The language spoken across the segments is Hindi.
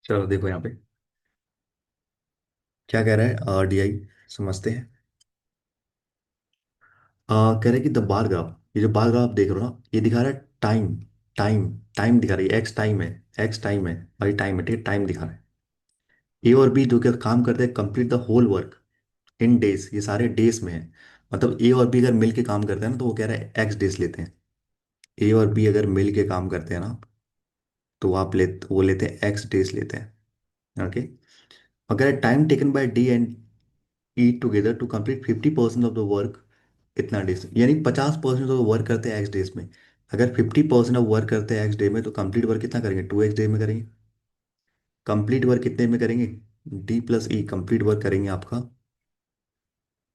चलो देखो यहाँ पे क्या कह रहा है। डीआई समझते हैं। कह रहा है कि द बार ग्राफ, ये जो बार ग्राफ देख रहे हो ना, ये दिखा रहा है टाइम। टाइम टाइम दिखा रही है, एक्स टाइम है। एक्स टाइम है भाई, टाइम है, ठीक है, टाइम दिखा रहा है। ए और बी जो कि काम करते हैं complete the whole work in days, ये सारे डेज में है। मतलब ए और बी अगर मिल के काम करते हैं ना, तो वो कह रहा है एक्स डेज लेते हैं। ए और बी अगर मिल के काम करते हैं ना, तो वो लेते हैं एक्स डेज लेते हैं। ओके। अगर time taken by D and E together to complete 50% of the work इतना डेज, यानी 50% ऑफ वर्क करते हैं एक्स डेज में। अगर 50% ऑफ वर्क करते हैं एक्स डे में, तो कंप्लीट वर्क कितना करेंगे, 2 एक्स डे में करेंगे। कंप्लीट वर्क कितने में करेंगे, डी प्लस ई कंप्लीट वर्क करेंगे आपका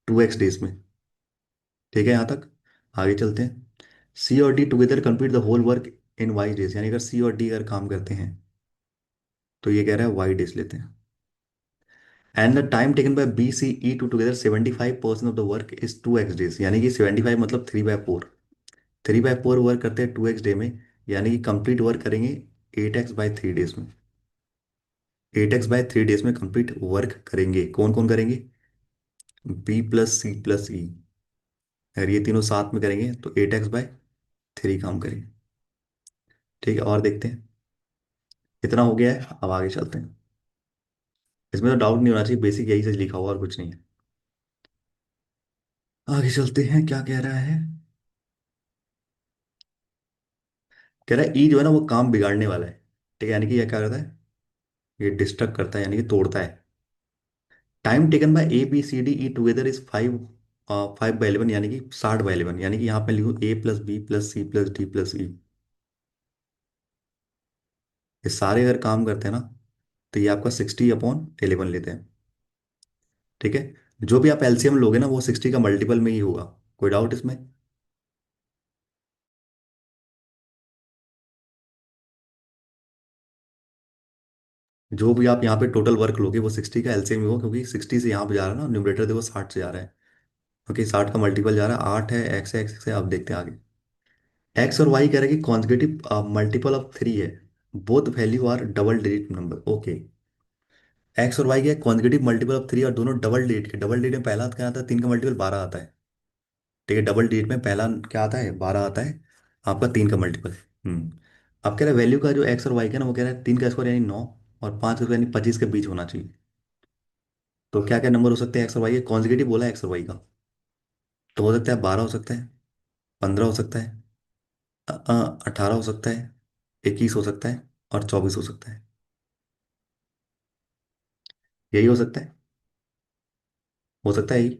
2 एक्स डेज में। ठीक है यहाँ तक। आगे चलते हैं। सी और D together complete the whole work in Y days, यानी अगर सी और डी अगर काम करते हैं, तो ये कह रहा है वाई डेज लेते हैं। And the time taken by B C E to together 75% of the work is 2 X days, यानी कि 75 मतलब 3/4। 3/4 वर्क करते हैं 2 एक्स डे में, यानी कि कंप्लीट वर्क करेंगे 8x/3 डेज में। 8x/3 डेज में कंप्लीट वर्क करेंगे। कौन कौन करेंगे, बी प्लस सी प्लस ई। अगर ये तीनों साथ में करेंगे तो 8x/3 काम करेंगे। ठीक है, और देखते हैं। इतना हो गया है, अब आगे चलते हैं। इसमें तो डाउट नहीं होना चाहिए, बेसिक यही चीज लिखा हुआ और कुछ नहीं है। आगे चलते हैं, क्या कह रहा है। कह रहा है ई जो है ना, वो काम बिगाड़ने वाला है। ठीक है, यानी कि ये क्या करता है, ये डिस्ट्रक्ट करता है, यानी कि तोड़ता है। Time taken by A B C D E together is 5/11, यानी कि 60/11, यानी कि यहाँ पे लिखूँ A plus B plus C plus D plus E. ये सारे अगर काम करते हैं ना, तो ये आपका 60/11 लेते हैं। ठीक है। जो भी आप एलसीएम लोगे ना, वो 60 का मल्टीपल में ही होगा। कोई डाउट इसमें। जो भी आप यहाँ पे टोटल वर्क लोगे, वो 60 का एलसीएम ही होगा, क्योंकि 60 से यहाँ पे जा रहा है ना, न्यूमरेटर देखो 60 से जा रहा है। ओके, 60 का मल्टीपल जा रहा है, 8 है, एक्स है, एक्स है। अब देखते हैं आगे। एक्स और वाई कह रहे हैं कि कॉन्जिक्यूटिव मल्टीपल ऑफ 3 है। Both value are double digit number. Okay. X और वाई के कॉन्जिक्यूटिव मल्टीपल ऑफ 3 और दोनों डबल डिजिट के। डबल डिजिट में पहला क्या आता है, 3 का मल्टीपल 12 आता है। ठीक है, डबल डिजिट में पहला क्या आता है, 12 आता है। आपका 3 का मल्टीपल। अब कह रहा है वैल्यू का जो एक्स और वाई का ना, वो कह रहा है 3 का स्क्वायर यानी 9, और 5 का स्क्वायर यानी 25 के बीच होना चाहिए। तो क्या क्या नंबर हो सकते हैं एक्स और वाई के, कॉन्जिक्यूटिव बोला है एक्स और वाई का। तो हो सकता है 12 हो सकता है, 15 हो सकता है, 18 हो सकता है, 21 हो सकता है, और 24 हो सकता है। यही हो सकता है। हो सकता है यही।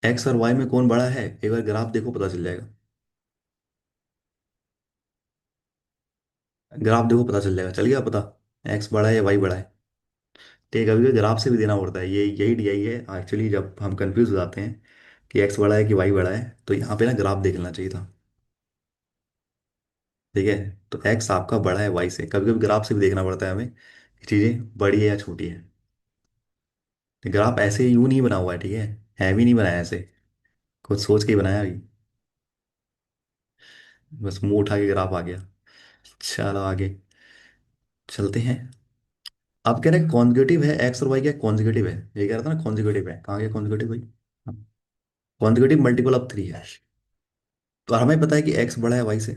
एक्स और वाई में कौन बड़ा है, एक बार ग्राफ देखो पता चल जाएगा। ग्राफ देखो पता चल जाएगा, चल गया पता। एक्स बड़ा है या वाई बड़ा है। ठीक है, कभी कभी ग्राफ से भी देना पड़ता है, ये यही डीआई है एक्चुअली। जब हम कंफ्यूज हो जाते हैं कि एक्स बड़ा है कि वाई बड़ा है, तो यहाँ पे ना ग्राफ देख लेना चाहिए था। ठीक है। तो एक्स आपका बड़ा है वाई से, कभी कभी ग्राफ से भी देखना पड़ता है हमें कि चीज़ें बड़ी है या छोटी है। ग्राफ ऐसे यूं नहीं बना हुआ है, ठीक है भी नहीं बनाया ऐसे, कुछ सोच के ही बनाया अभी। बस मुंह उठा के ग्राफ आ गया। चलो आगे चलते हैं। अब कह रहे हैं कॉन्जिक्यूटिव है एक्स और वाई, क्या कॉन्जिक्यूटिव है, ये कह रहा था ना कॉन्जिक्यूटिव है, कहाँ गया कॉन्जिक्यूटिव भाई। कॉन्जिक्यूटिव मल्टीपल ऑफ 3 है। तो हमें पता है कि एक्स बड़ा है वाई से,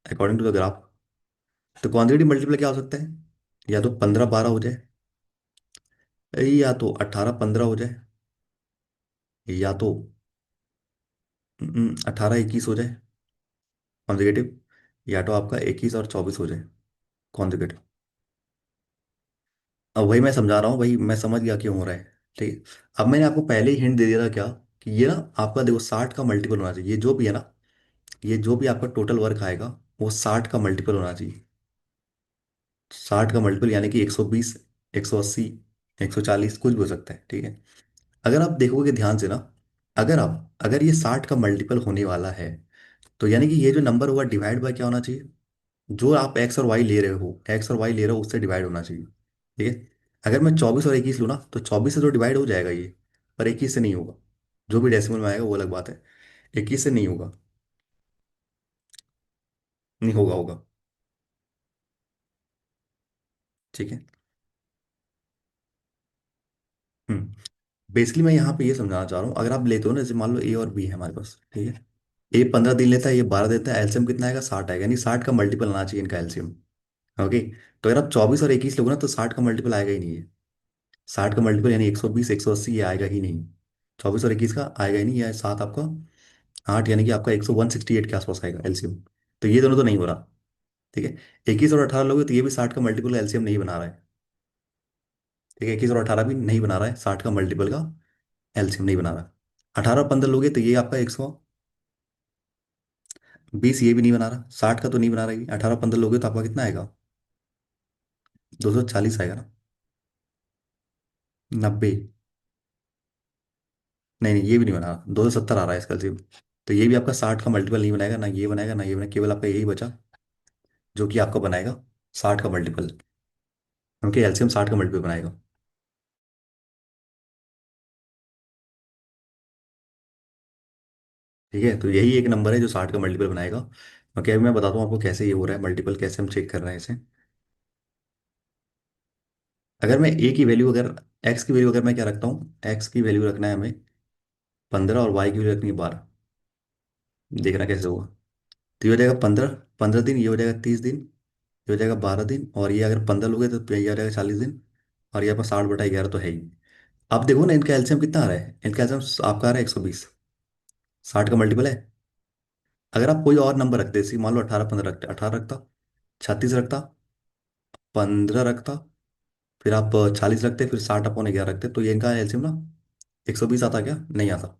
अकॉर्डिंग टू द ग्राफ। तो क्वांटिटी मल्टीपल क्या हो सकता है, या तो 15/12 हो जाए, या तो 18/15 हो जाए, या तो 18/21 हो जाए कॉन्जिक्यूटिव, या तो आपका 21 और 24 हो जाए कॉन्जिक्यूटिव। अब वही मैं समझा रहा हूँ भाई, मैं समझ गया क्यों हो रहा है। ठीक है। अब मैंने आपको पहले ही हिंट दे दिया था क्या, कि ये ना आपका देखो 60 का मल्टीपल होना चाहिए, ये जो भी है ना, ये जो भी आपका टोटल वर्क आएगा, वो 60 का मल्टीपल होना चाहिए। 60 का मल्टीपल यानी कि 120, 180, 140, कुछ भी हो सकता है। ठीक है। अगर आप देखोगे ध्यान से ना, अगर ये 60 का मल्टीपल होने वाला है, तो यानी कि ये जो नंबर होगा डिवाइड बाय क्या होना चाहिए, जो आप एक्स और वाई ले रहे हो, एक्स और वाई ले रहे हो उससे डिवाइड होना चाहिए। ठीक है। अगर मैं 24 और 21 लूँ ना, तो 24 से तो डिवाइड हो जाएगा ये, पर 21 से नहीं होगा। जो भी डेसिमल में आएगा वो अलग बात है, 21 से नहीं होगा। नहीं होगा, होगा। ठीक है। हम्म। बेसिकली मैं यहाँ पे ये समझाना चाह रहा हूँ, अगर आप लेते हो ना, जैसे मान लो ए और बी है हमारे पास, ठीक है। ए 15 दिन लेता है, ये 12 देता है, एलसीएम कितना आएगा, 60 आएगा, यानी 60 का मल्टीपल आना चाहिए इनका एलसीएम। ओके। तो अगर आप 24 और 21 लोगे ना, तो 60 का मल्टीपल आएगा ही नहीं है। 60 का मल्टीपल यानी 120, 180, ये आएगा ही नहीं। 24 और 21 का आएगा ही नहीं, या सात आपका 8, यानी कि आपका 168 के आसपास आएगा एलसीएम। तो ये दोनों तो नहीं हो रहा। ठीक है। 21 और 18 लोगे तो ये भी 60 का मल्टीपल एलसीएम नहीं बना रहा है। ठीक है, 21 और 18 भी नहीं बना रहा है, 60 का मल्टीपल का एलसीएम नहीं बना रहा। 18 और 15 लोगे तो ये आपका 120, ये भी नहीं बना रहा, 60 का तो नहीं बना रहा है। 18 और 15 लोगे तो आपका कितना आएगा, 240 आएगा ना। 90। नहीं नहीं, ये भी नहीं बना रहा, 270 आ रहा है इसका एलसीएम। तो ये भी आपका 60 का मल्टीपल नहीं बनाएगा, ना ये बनाएगा ना ये बनाएगा, केवल आपका यही बचा जो कि आपका बनाएगा 60 का मल्टीपल, क्योंकि एलसीएम 60 का मल्टीपल बनाएगा। ठीक है, तो यही एक नंबर है जो 60 का मल्टीपल बनाएगा। ओके, अभी मैं बताता हूँ आपको कैसे ये हो रहा है मल्टीपल, कैसे हम चेक कर रहे हैं इसे। अगर मैं ए की वैल्यू, अगर एक्स की वैल्यू अगर मैं क्या रखता हूँ, एक्स की वैल्यू रखना है हमें 15, और वाई की वैल्यू रखनी है 12। देखना कैसे होगा। तो ये हो जाएगा 15 15 दिन, ये हो जाएगा 30 दिन, ये हो जाएगा 12 दिन, और ये अगर 15 लोगे तो ये हो जाएगा 40 दिन, और ये आपका 60/11 तो है ही। अब देखो ना, इनका एलसीएम कितना आ रहा है, इनका एलसीएम आपका आ रहा है 120। 60 का मल्टीपल है। अगर आप कोई और नंबर रखते, जैसे मान लो 18 15 रखते, 18 रखता, 36 रखता, 15 रखता, फिर आप 40 रखते, फिर 60/11 रखते, तो ये इनका एलसीएम ना 120 आता क्या, नहीं आता।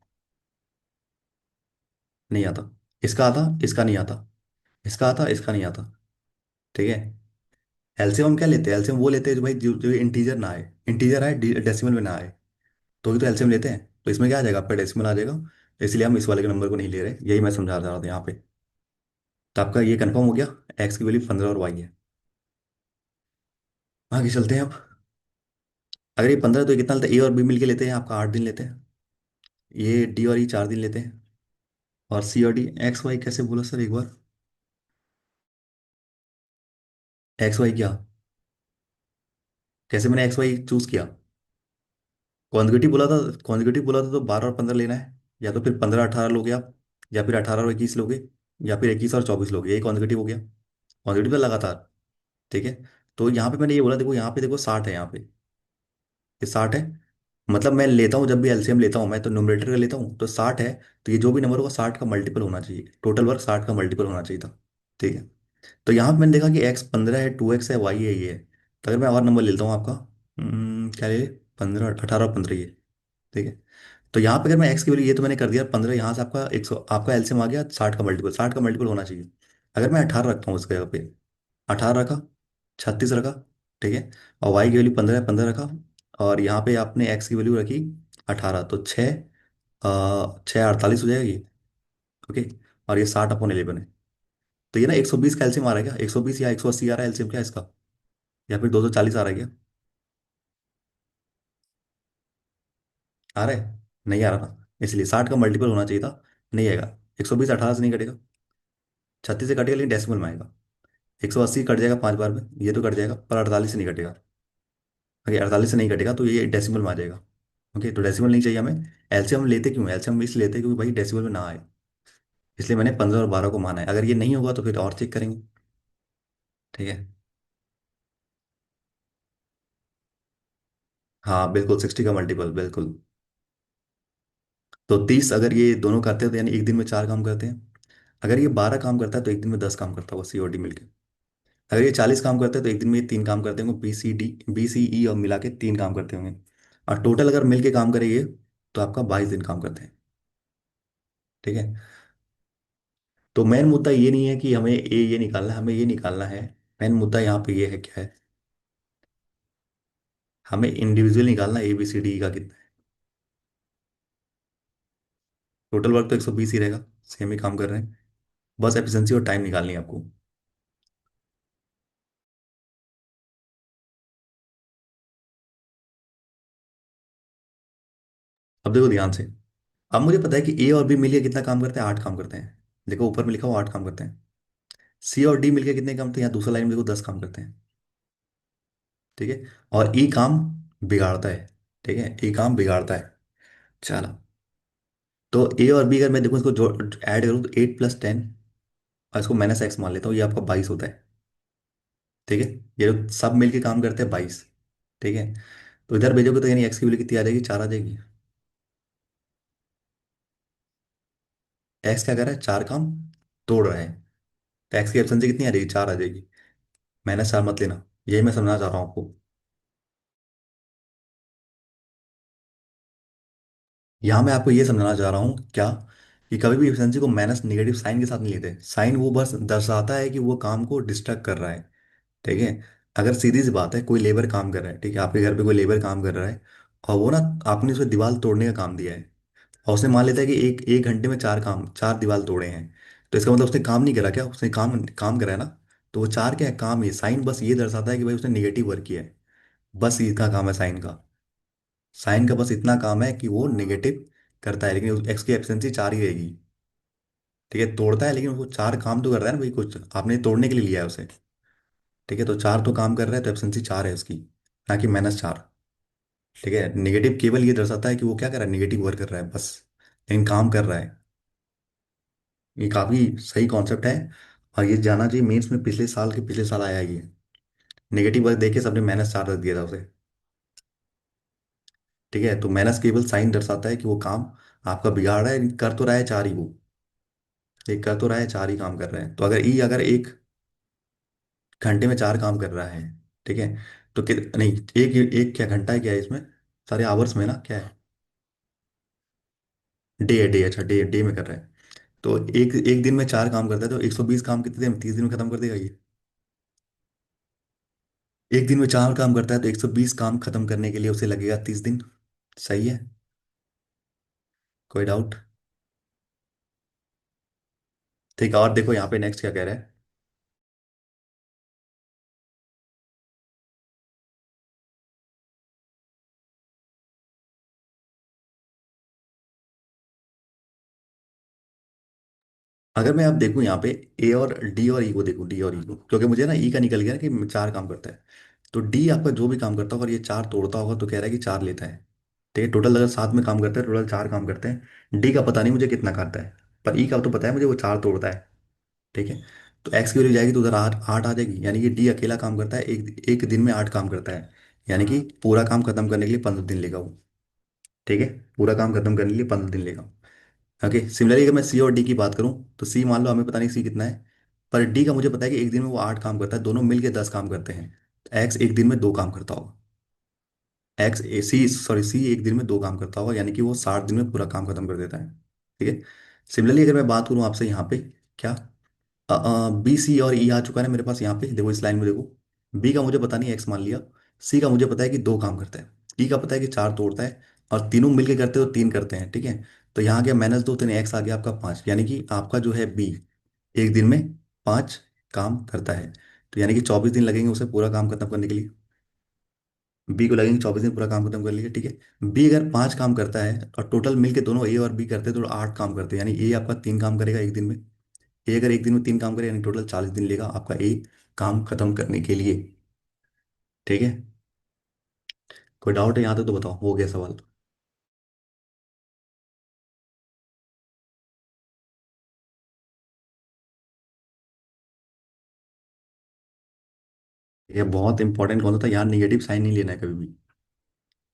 नहीं आता। इसका आता, इसका नहीं आता। इसका आता, इसका नहीं आता। ठीक है। एलसीएम हम क्या लेते हैं, एलसीएम वो लेते हैं जो भाई जो इंटीजर ना आए, इंटीजर आए डेसिमल में ना आए, तो ही तो एलसीएम लेते हैं। तो इसमें क्या आ जाएगा, आपका डेसिमल आ जाएगा। इसलिए हम इस वाले के नंबर को नहीं ले रहे, यही मैं समझा रहा था यहाँ पे। तो आपका ये कंफर्म हो गया, एक्स की वैल्यू 15 और वाई है। आगे चलते हैं अब। अगर ये 15 तो ये कितना लेते हैं, ए और बी मिलके लेते हैं आपका 8 दिन लेते हैं। ये डी और ई 4 दिन लेते हैं। और सी और डी, एक्स वाई कैसे बोला सर एक बार। एक्स वाई क्या, कैसे मैंने एक्स वाई चूज किया। कॉन्जिक्यूटिव बोला था, कॉन्जिक्यूटिव बोला था तो 12 और 15 लेना है, या तो फिर 15 18 लोगे आप, या फिर 18 और 21 लोगे, या फिर 21 और 24 लोगे, यही कॉन्जिक्यूटिव हो गया। कॉन्जिक्यूटिव तो लगातार। ठीक है। तो यहाँ पे मैंने ये बोला, देखो यहाँ पे देखो 60 है, यहाँ पे ये 60 है। मतलब मैं लेता हूँ, जब भी एलसीएम लेता हूँ मैं तो न्यूमरेटर का लेता हूँ, तो 60 है। तो ये जो भी नंबर होगा 60 का मल्टीपल होना चाहिए, टोटल वर्क 60 का मल्टीपल होना चाहिए था। ठीक है। तो यहाँ पे मैंने देखा कि एक्स 15 है, 2x है, वाई है, ये है। तो अगर मैं और नंबर लेता हूँ आपका, क्या ले, 15 18 और 15 ये। ठीक है। तो यहाँ पे अगर मैं एक्स की वैल्यू, ये तो मैंने कर दिया 15, यहाँ से आपका 100, आपका एलसीएम आ गया 60 का मल्टीपल, 60 का मल्टीपल होना चाहिए। अगर मैं 18 रखता हूँ उस जगह पे, 18 रखा, 36 रखा, ठीक है, और वाई की वैल्यू 15 है, 15 रखा, और यहाँ पे आपने एक्स की वैल्यू रखी 18, तो 6 48 हो जाएगा ये। ओके। और ये 60/11 है। तो ये ना 120 का एलसीएम आ रहा है क्या, 120 या 180 आ रहा है एलसीएम क्या इसका, या फिर 240 आ रहा है क्या। आ रहा है, नहीं आ रहा ना, इसलिए 60 का मल्टीपल होना चाहिए था। नहीं आएगा। 120 18 से नहीं कटेगा, 36 से कटेगा लेकिन डेसिमल में आएगा। 180 कट जाएगा 5 बार में, ये तो कट जाएगा, पर 48 से नहीं कटेगा। अगर 48 से नहीं कटेगा तो ये डेसिमल में आ जाएगा। ओके, तो डेसिमल नहीं चाहिए हमें। एलसीएम हम लेते क्यों, एलसीएम इसलिए लेते हैं क्योंकि भाई डेसिमल में ना आए। इसलिए मैंने 15 और 12 को माना है, अगर ये नहीं होगा तो फिर और चेक करेंगे। ठीक है। हाँ बिल्कुल, 60 का मल्टीपल बिल्कुल। तो 30 अगर ये दोनों करते हैं तो यानी एक दिन में 4 काम करते हैं। अगर ये 12 काम करता है तो एक दिन में 10 काम करता होगा, सीओडी मिलके। अगर ये 40 काम करते हैं तो एक दिन में ये 3 काम करते होंगे, बी सी ई और मिला के 3 काम करते होंगे। और टोटल अगर मिलके काम करेंगे तो आपका 22 दिन काम करते हैं। ठीक है। तो मेन मुद्दा ये नहीं है कि हमें ये निकालना है, हमें ये निकालना है। मेन मुद्दा यहाँ पे ये है, क्या है, हमें इंडिविजुअल निकालना है, ABCD का कितना है। टोटल वर्क तो 120 ही रहेगा, सेम ही काम कर रहे हैं। बस एफिशिएंसी और टाइम निकालनी है आपको। अब देखो ध्यान से। अब मुझे पता है कि ए और बी मिलिए कितना काम करते हैं, 8 काम करते हैं। देखो ऊपर में लिखा हुआ 8 काम करते हैं। सी और डी मिलके कितने काम करते हैं, यहाँ दूसरा लाइन में देखो 10 काम करते हैं। ठीक है। और ई काम बिगाड़ता है। ठीक है, ई काम बिगाड़ता है। चलो, तो ए और बी अगर मैं देखूँ इसको जो ऐड करूँ तो 8 + 10, और इसको -x मान लेता हूँ, ये आपका 22 होता है। ठीक है, ये लोग सब मिलके काम करते हैं 22। ठीक है, तो इधर भेजोगे तो यानी एक्स की वैल्यू कितनी आ जाएगी, 4 आ जाएगी। एक्स क्या कर रहा है, 4 काम तोड़ रहा है। तो एक्स की एफिशिएंसी कितनी आ जाएगी, 4 आ जाएगी। -4 मत लेना, यही मैं समझना चाह रहा हूँ आपको। यहाँ मैं आपको ये समझाना चाह रहा हूँ क्या, कि कभी भी एफिशिएंसी को माइनस नेगेटिव साइन के साथ नहीं लेते। साइन वो बस दर्शाता है कि वो काम को डिस्ट्रैक्ट कर रहा है। ठीक है, अगर सीधी सी बात है, कोई लेबर काम कर रहा है, ठीक है, आपके घर पे कोई लेबर काम कर रहा है, और वो ना, आपने उसे दीवार तोड़ने का काम दिया है, और उसने मान लेता है कि एक एक घंटे में 4 दीवार तोड़े हैं। तो इसका मतलब उसने काम नहीं करा, क्या उसने काम काम करा है ना। तो वो 4 क्या है, काम है। साइन बस ये दर्शाता है कि भाई उसने निगेटिव वर्क किया है। बस इसका काम है साइन का। साइन का बस इतना काम है कि वो नेगेटिव करता है, लेकिन एक्स की एफिशिएंसी 4 ही रहेगी। ठीक है, तोड़ता है लेकिन वो 4 काम तो कर रहा है ना भाई, कुछ आपने तोड़ने के लिए लिया है उसे। ठीक है, तो 4 तो काम कर रहा है, तो एफिशिएंसी 4 है उसकी, ना कि -4। ठीक है, नेगेटिव केवल ये दर्शाता है कि वो क्या कर रहा है, नेगेटिव वर्क कर रहा है बस, लेकिन काम कर रहा है। ये काफी सही कॉन्सेप्ट है, और ये जाना चाहिए मेंस में, पिछले साल आया है ये। नेगेटिव वर्क देके सबने -4 रख दिया था उसे। ठीक है, तो माइनस केवल साइन दर्शाता है कि वो काम आपका बिगाड़ रहा है, कर तो रहा है 4 ही वो। एक कर तो रहा है, 4 ही काम कर रहे हैं। तो अगर एक घंटे में 4 काम कर रहा है, ठीक है, तो नहीं, एक एक क्या घंटा है, क्या है इसमें, सारे आवर्स में ना क्या है, डे है, डे, अच्छा डे डे में कर रहा है। तो एक एक दिन में 4 काम करता है, तो 120 काम कितने दिन, 30 दिन में खत्म कर देगा ये। एक दिन में 4 काम करता है, तो 120 काम खत्म करने के लिए उसे लगेगा 30 दिन। सही है। कोई डाउट? ठीक है, और देखो यहाँ पे नेक्स्ट क्या कह रहा है। अगर मैं अब देखूँ यहाँ पे, ए और डी और ई को देखूँ, डी और ई को, क्योंकि मुझे ना ई का निकल गया ना कि 4 काम करता है। तो डी आपका जो भी काम करता होगा, और ये 4 तोड़ता होगा, तो कह रहा है कि 4 लेता है। ठीक है, टोटल अगर साथ में काम करते हैं, टोटल 4 काम करते हैं। डी का पता नहीं मुझे कितना खाता है, पर ई का तो पता है मुझे, वो 4 तोड़ता है। ठीक है, तो एक्स की वैल्यू जाएगी तो उधर 8 8 आ जाएगी, यानी कि डी अकेला काम करता है, एक एक दिन में 8 काम करता है। यानी कि पूरा काम खत्म करने के लिए 15 दिन लेगा वो। ठीक है, पूरा काम खत्म करने के लिए 15 दिन लेगा। ओके, सिमिलरली अगर मैं सी और डी की बात करूं, तो सी मान लो हमें पता नहीं सी कितना है, पर डी का मुझे पता है कि एक दिन में वो 8 काम करता है, दोनों मिलके 10 काम करते हैं। एक्स एक दिन में 2 काम करता होगा। एक्स ए सी सॉरी सी एक दिन में 2 काम करता होगा, यानी कि वो 60 दिन में पूरा काम खत्म कर देता है। ठीक है, सिमिलरली अगर मैं बात करूं आपसे यहाँ पे, क्या, बी सी और ई आ चुका है ना मेरे पास, यहाँ पे देखो, इस लाइन में देखो। बी का मुझे पता नहीं, एक्स मान लिया। सी का मुझे पता है कि 2 काम करता है। ई का पता है कि 4 तोड़ता है, और तीनों मिलके करते हो 3 करते हैं। ठीक है, तो यहाँ गया -2, 3 एक्स आ गया आपका 5, यानी कि आपका जो है बी एक दिन में 5 काम करता है। तो यानी कि 24 दिन लगेंगे उसे पूरा काम खत्म करने के लिए। बी को लगेंगे 24 दिन पूरा काम खत्म कर लिए। ठीक है, बी अगर 5 काम करता है, और टोटल मिलके दोनों ए और बी करते हैं, तो 8 काम करते हैं, यानी ए आपका 3 काम करेगा एक दिन में। ए अगर एक दिन में 3 काम करे, यानी टोटल 40 दिन लेगा आपका ए काम खत्म करने के लिए। ठीक है, कोई डाउट है यहाँ तक, तो बताओ, हो गया सवाल? ये बहुत इंपॉर्टेंट कौन सा था, यहाँ निगेटिव साइन नहीं लेना है कभी भी।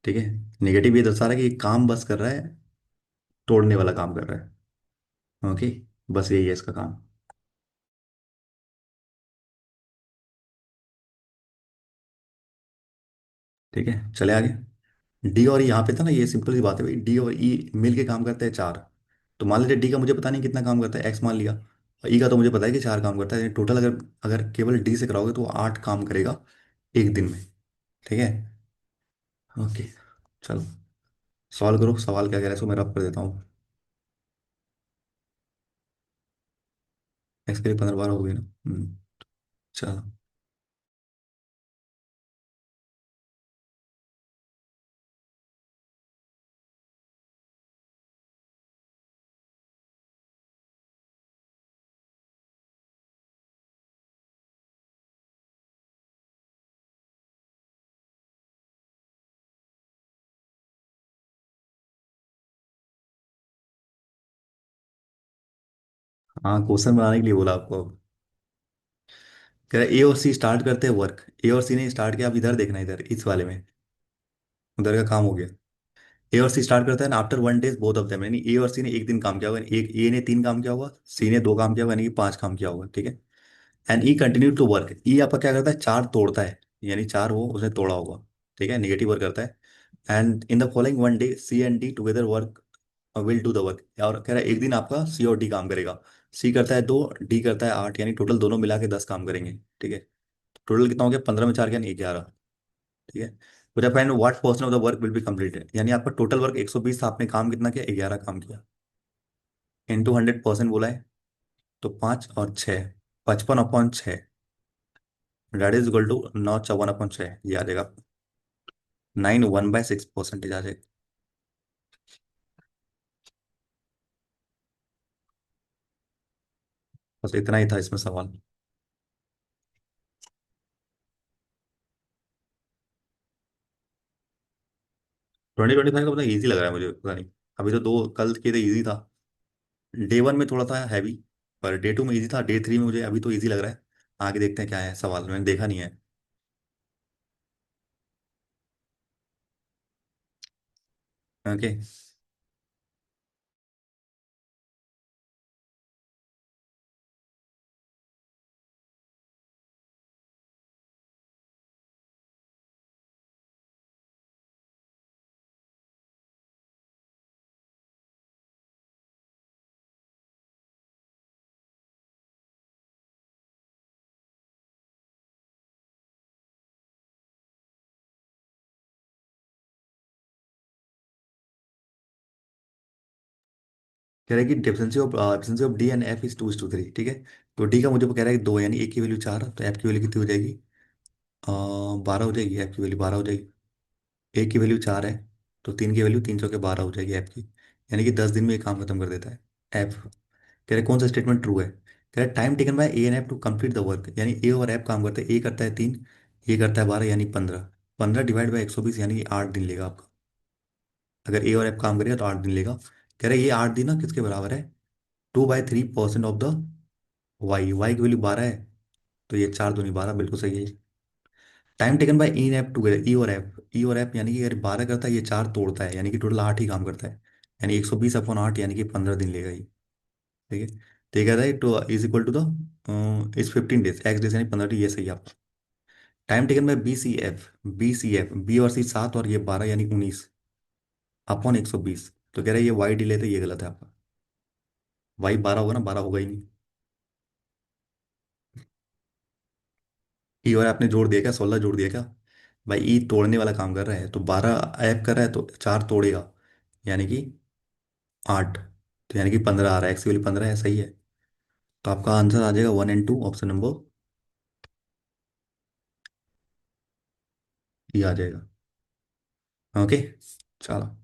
ठीक है, निगेटिव ये दर्शा रहा है कि काम बस कर रहा है, तोड़ने वाला काम कर रहा है। ओके, बस यही है इसका काम। ठीक है, चले आगे। डी और यहाँ पे था ना, ये सिंपल सी बात है भाई, डी और ई मिल के काम करते हैं 4। तो मान लीजिए डी का मुझे पता नहीं कितना काम करता है, एक्स मान लिया, और ई का तो मुझे पता है कि 4 काम करता है, टोटल अगर अगर केवल डी से कराओगे तो वो 8 काम करेगा एक दिन में। ठीक है, ओके, चलो सॉल्व करो, सवाल क्या कह रहा है इसको मैं रब कर देता हूँ। एक्स के लिए 15 बार हो गई ना। चलो। हाँ, क्वेश्चन बनाने के लिए बोला आपको। कह रहा ए और सी स्टार्ट करते हैं वर्क, ए और सी ने स्टार्ट किया, आप इधर देखना, इधर इस वाले में, उधर का काम हो गया। ए और सी स्टार्ट करता है ना, after 1 days both of them, यानी ए और सी ने एक दिन काम किया होगा, एक ए ने 3 काम किया होगा, सी ने 2 काम किया होगा, यानी कि 5 काम किया होगा, ठीक है। And E continue to work, E आपका क्या करता है, चार तोड़ता है, यानी चार वो उसने तोड़ा होगा, ठीक है, निगेटिव वर्क करता है। And in the following 1 day C and D together work, will do the work, और कह रहा है एक दिन आपका सी और डी काम करेगा। सी करता है 2, डी करता है 8, यानी टोटल दोनों मिला के 10 काम करेंगे, ठीक है। टोटल कितना हो गया, 15 में 4 यानी 11, ठीक है। तो जब find what portion of the work will be completed, यानी आपका टोटल वर्क 120 था, आपने काम कितना किया, 11 काम किया। इंटू 100% बोला है, तो 5 और 6, 55/6, दैट इज इक्वल टू 9 54/6, ये आ जाएगा 9 1/6% आ जाएगा। बस इतना ही था इसमें सवाल। 2025 का पता इजी लग रहा है मुझे, पता नहीं। अभी तो दो कल के तो इजी था, डे 1 में थोड़ा था हैवी, पर डे 2 में इजी था, डे 3 में मुझे अभी तो इजी लग रहा है। आगे देखते हैं क्या है सवाल, मैंने देखा नहीं है। ओके। कह रहा है कि efficiency of D and F is 2:3, ठीक है। तो डी का मुझे कह रहा है कि 2, यानी ए की वैल्यू 4, तो एफ की वैल्यू कितनी हो जाएगी, 12 हो जाएगी, एफ की वैल्यू 12 हो जाएगी। ए की वैल्यू 4 है, तो 3 की वैल्यू 3 × 12 हो जाएगी एफ की, यानी कि 10 दिन में ये काम खत्म कर देता है। एफ कह रहे कौन सा स्टेटमेंट ट्रू है, कह रहे time taken by A and F two complete the work, यानी ए और एफ काम करते हैं, ए करता है 3, ये करता है 12, यानी 15, 15 डिवाइड बाई 120, यानी कि 8 दिन लेगा आपका। अगर ए और एफ काम करेगा तो 8 दिन लेगा। कह रहे ये 8 दिन ना किसके बराबर है, 2/3% ऑफ द वाई, वाई की वैल्यू 12 है, तो ये 4 दूनी 12, बिल्कुल सही है। Time taken by in F together, E और एफ, ई और एफ, यानी कि अगर 12 करता है, ये 4 तोड़ता है, यानी कि टोटल 8 ही काम करता है, यानी 120/8, यानी कि 15 दिन लेगा ये, ठीक है। तो ये कहता है two is equal to the is 15 days, x days यानी 15 दिन, ये सही है आपका। Time taken by B C F, B C F, B और सी 7 और ये 12, यानी 19/120, तो कह रहा है ये वाई डिले, तो ये गलत है आपका। वाई 12 होगा ना, 12 होगा ही नहीं। ई और आपने जोड़ दिया क्या, 16 जोड़ दिया क्या। भाई ई तोड़ने वाला काम कर रहा है, तो 12 ऐप कर रहा है, तो 4 तोड़ेगा, यानी कि 8, तो यानी कि 15 आ रहा है, एक्स की वैल्यू 15 है, सही है। तो आपका आंसर आ जाएगा 1 एंड 2, ऑप्शन नंबर ये आ जाएगा। ओके, चलो।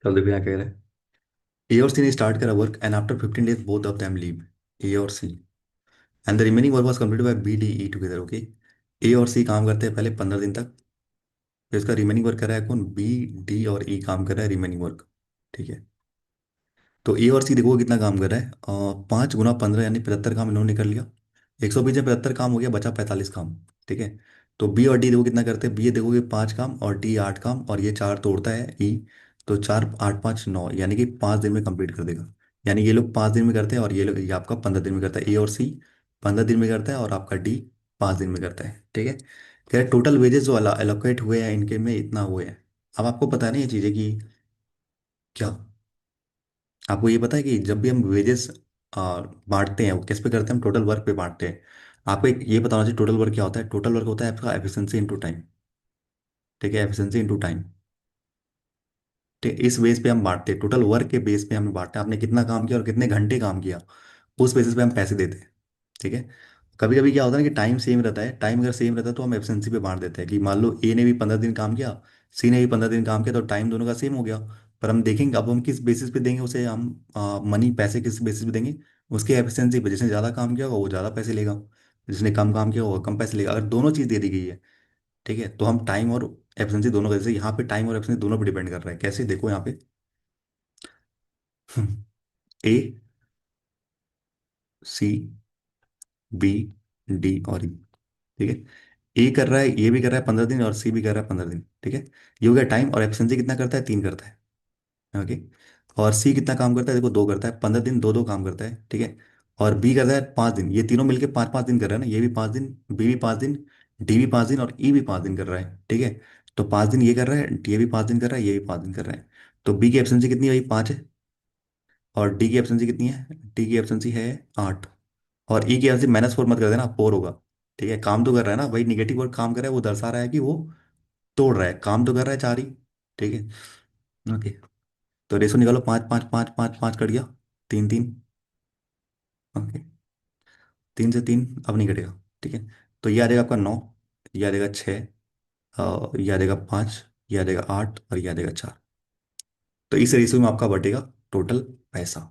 चल देखो यहाँ कह रहे हैं, ए और सी ने स्टार्ट करा work and after 15 days both of them leave. A और C and the remaining work was completed by B D E together. Okay, A और सी काम करते हैं पहले 15 दिन तक, फिर इसका रिमेनिंग वर्क कर रहा है कौन, बी डी और ई काम कर रहा है रिमेनिंग वर्क। ठीक है, तो ए और सी देखो कितना काम कर रहा है, 5 × 15 यानी 75 काम इन्होंने कर लिया। 120 में 75 काम हो गया, बचा 45 काम। ठीक है, तो बी और डी देखो कितना करते हैं, बी देखोगे 5 काम और डी 8 काम, और ये 4 तोड़ता है ई, तो 4 8 5 9, यानी कि 5 दिन में कंप्लीट कर देगा। यानी ये लोग 5 दिन में करते हैं और ये लोग, ये आपका 15 दिन में करता है, ए और सी 15 दिन में करता है और आपका डी 5 दिन में करता है। ठीक है, कह रहे टोटल वेजेस जो एलोकेट हुए हैं इनके में इतना हुए हैं। अब आपको पता है ना ये चीज़ें कि क्या, आपको ये पता है कि जब भी हम वेजेस बांटते हैं वो किस पे करते हैं, हम टोटल वर्क पे बांटते हैं। आपको एक ये बताना चाहिए टोटल वर्क क्या होता है, टोटल वर्क होता है आपका एफिशिएंसी इनटू टाइम। ठीक है, एफिशिएंसी इनटू टाइम। ठीक है, इस बेस पे हम बांटते हैं, टोटल वर्क के बेस पे हम बांटते हैं, आपने कितना काम किया और कितने घंटे काम किया, उस बेसिस पे हम पैसे देते हैं। ठीक है, कभी कभी क्या होता है ना कि टाइम सेम रहता है, टाइम अगर सेम रहता है तो हम एफिशिएंसी पे बांट देते हैं कि मान लो ए ने भी 15 दिन काम किया, सी ने भी 15 दिन काम किया, तो टाइम दोनों का सेम हो गया। पर हम देखेंगे अब हम किस बेसिस पे देंगे उसे, हम मनी पैसे किस बेसिस पे देंगे, उसकी एफिशिएंसी पे। जिसने ज़्यादा काम किया होगा वो ज़्यादा पैसे लेगा, जिसने कम काम किया होगा कम पैसे लेगा, अगर दोनों चीज़ दे दी गई है। ठीक है, तो हम टाइम और एफिशिएंसी दोनों का, जैसे यहाँ पे टाइम और एफिशिएंसी दोनों पे डिपेंड कर रहा है, कैसे देखो यहाँ पे ए, सी, बी, डी और ई। ठीक है, ए कर रहा है, ये भी कर रहा है 15 दिन और सी भी कर रहा है 15 दिन। ठीक है, ये हो गया टाइम, और एफिशिएंसी कितना करता है, 3 करता है। ओके, और सी कितना काम करता है, देखो 2 करता है, 15 दिन दो दो काम करता है। ठीक है, और बी करता है 5 दिन, ये तीनों मिलके 5 5 दिन कर रहा है ना, ये भी 5 दिन, बी भी 5 दिन, डी भी 5 दिन और ई भी 5 दिन कर रहा है। ठीक है, तो 5 दिन ये कर रहा है, ये भी 5 दिन कर रहा है, ये भी 5 दिन कर रहा है। तो बी की एफिशिएंसी कितनी है भाई, 5 है। और डी की एफिशिएंसी कितनी है, डी की एफिशिएंसी है 8। और ई की एफिशिएंसी -4 मत कर देना, 4 होगा। ठीक है, काम तो कर रहा है ना भाई, निगेटिव वर्ड काम कर रहा है, वो दर्शा रहा है कि वो तोड़ रहा है, काम तो कर रहा है 4 ही। ठीक है, ओके, तो रेशो निकालो, 5 5 5 5 5 कट गया, 3 3। ओके, 3 से 3 अब नहीं कटेगा। ठीक है, तो ये आ जाएगा आपका 9, ये आ जाएगा 6, ये आ जाएगा 5, ये आ जाएगा 8 और ये आ जाएगा 4। तो इस रेशो में आपका बटेगा टोटल पैसा।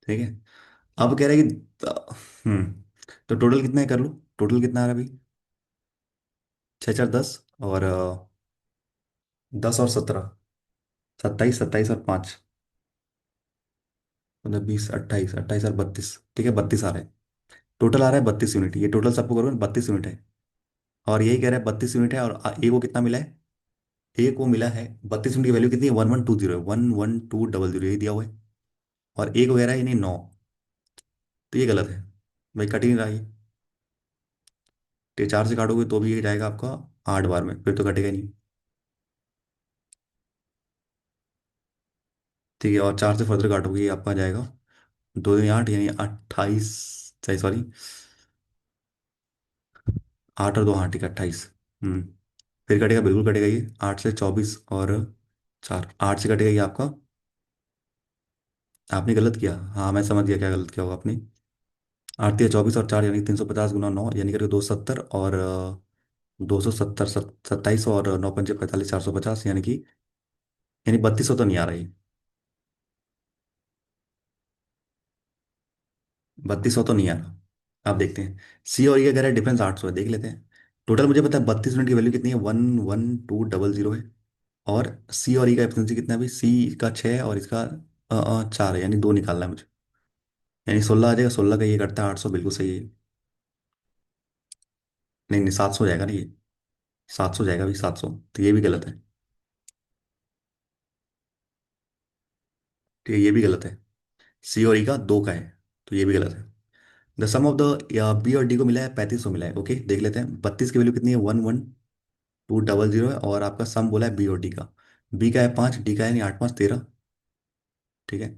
ठीक है, अब कह रहे हैं कि तो टोटल कितना है कर लो, टोटल कितना आ रहा है अभी, 6 4 10 और 10 और 17, 27 27 और 5, मतलब 20 28, 28 और 32। ठीक है, 32 आ रहा है, टोटल आ रहा है 32 यूनिट, ये टोटल सबको करोगे 32 यूनिट है। और यही कह रहा है 32 यूनिट है, और ए को कितना मिला है, ए को मिला है 32 यूनिट की वैल्यू कितनी है, 1120 है, 11200 यही दिया हुआ है। और ए को कह रहा है नहीं 9, तो ये गलत है भाई, कट ही नहीं रहा ये। तो 4 से काटोगे तो भी ये जाएगा आपका 8 बार में, फिर तो कटेगा ही नहीं। ठीक है, और 4 से फर्दर काटोगे ये आपका जाएगा 2 दूनी 8 यानी 28, सही सॉरी, 8 और 2, हाँ ठीक है 28। हम्म, फिर कटेगा, बिल्कुल कटेगा ये, 8 से 24 और 4, 8 से कटेगा ये आपका। आपने गलत किया, हाँ मैं समझ गया क्या गलत किया होगा आपने। 8 3 24 और 4 यानी 350 × 9 यानी करके 270, और 270 27 और 9 5 45, 450, यानी 3200 तो नहीं आ रही, 3200 तो नहीं आ रहा। आप देखते हैं, सी और ये कह रहा है डिफरेंस 800 है, देख लेते हैं। टोटल मुझे पता है 32 यूनिट की वैल्यू कितनी है, 11200 है। और सी और ई का एफिशिएंसी कितना है भाई, सी का 6 है और इसका 4 है, यानी 2 निकालना है मुझे, यानी 16 आ जाएगा, 16 का ये करता है 800, बिल्कुल सही है। नहीं नहीं, 700 जाएगा ना ये, 700 जाएगा भाई, 700, तो ये भी गलत है। ठीक है, ये भी गलत है, सी और ई का 2 का है, तो ये भी गलत है। द सम ऑफ द, या बी और डी को मिला है 3500 मिला है। ओके, देख लेते हैं 32 की वैल्यू कितनी है, 11200 है, और आपका सम बोला है बी और डी का, बी का है 5, डी का है नहीं 8 5 13। ठीक है,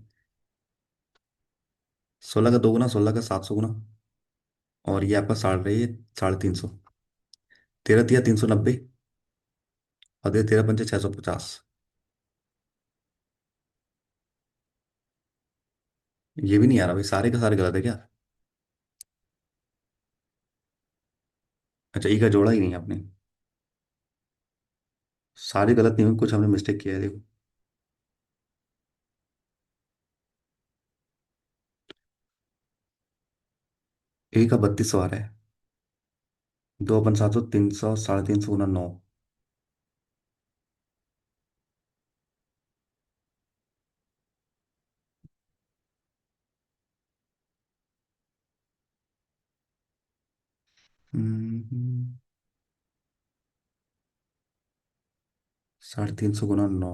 16 का 2 गुना, 16 का 700 गुना, और ये आपका साढ़े ये 350, 13 3 390, और ये 13 5 650। ये भी नहीं आ रहा भाई, सारे के सारे गलत है क्या। अच्छा, ई का जोड़ा ही नहीं है आपने, सारे गलत नहीं हुए, कुछ हमने मिस्टेक किया है देखो। ए का 32 आ रहा है। दो अपन 700, 300, 350 गुना 9। 350 गुना 9।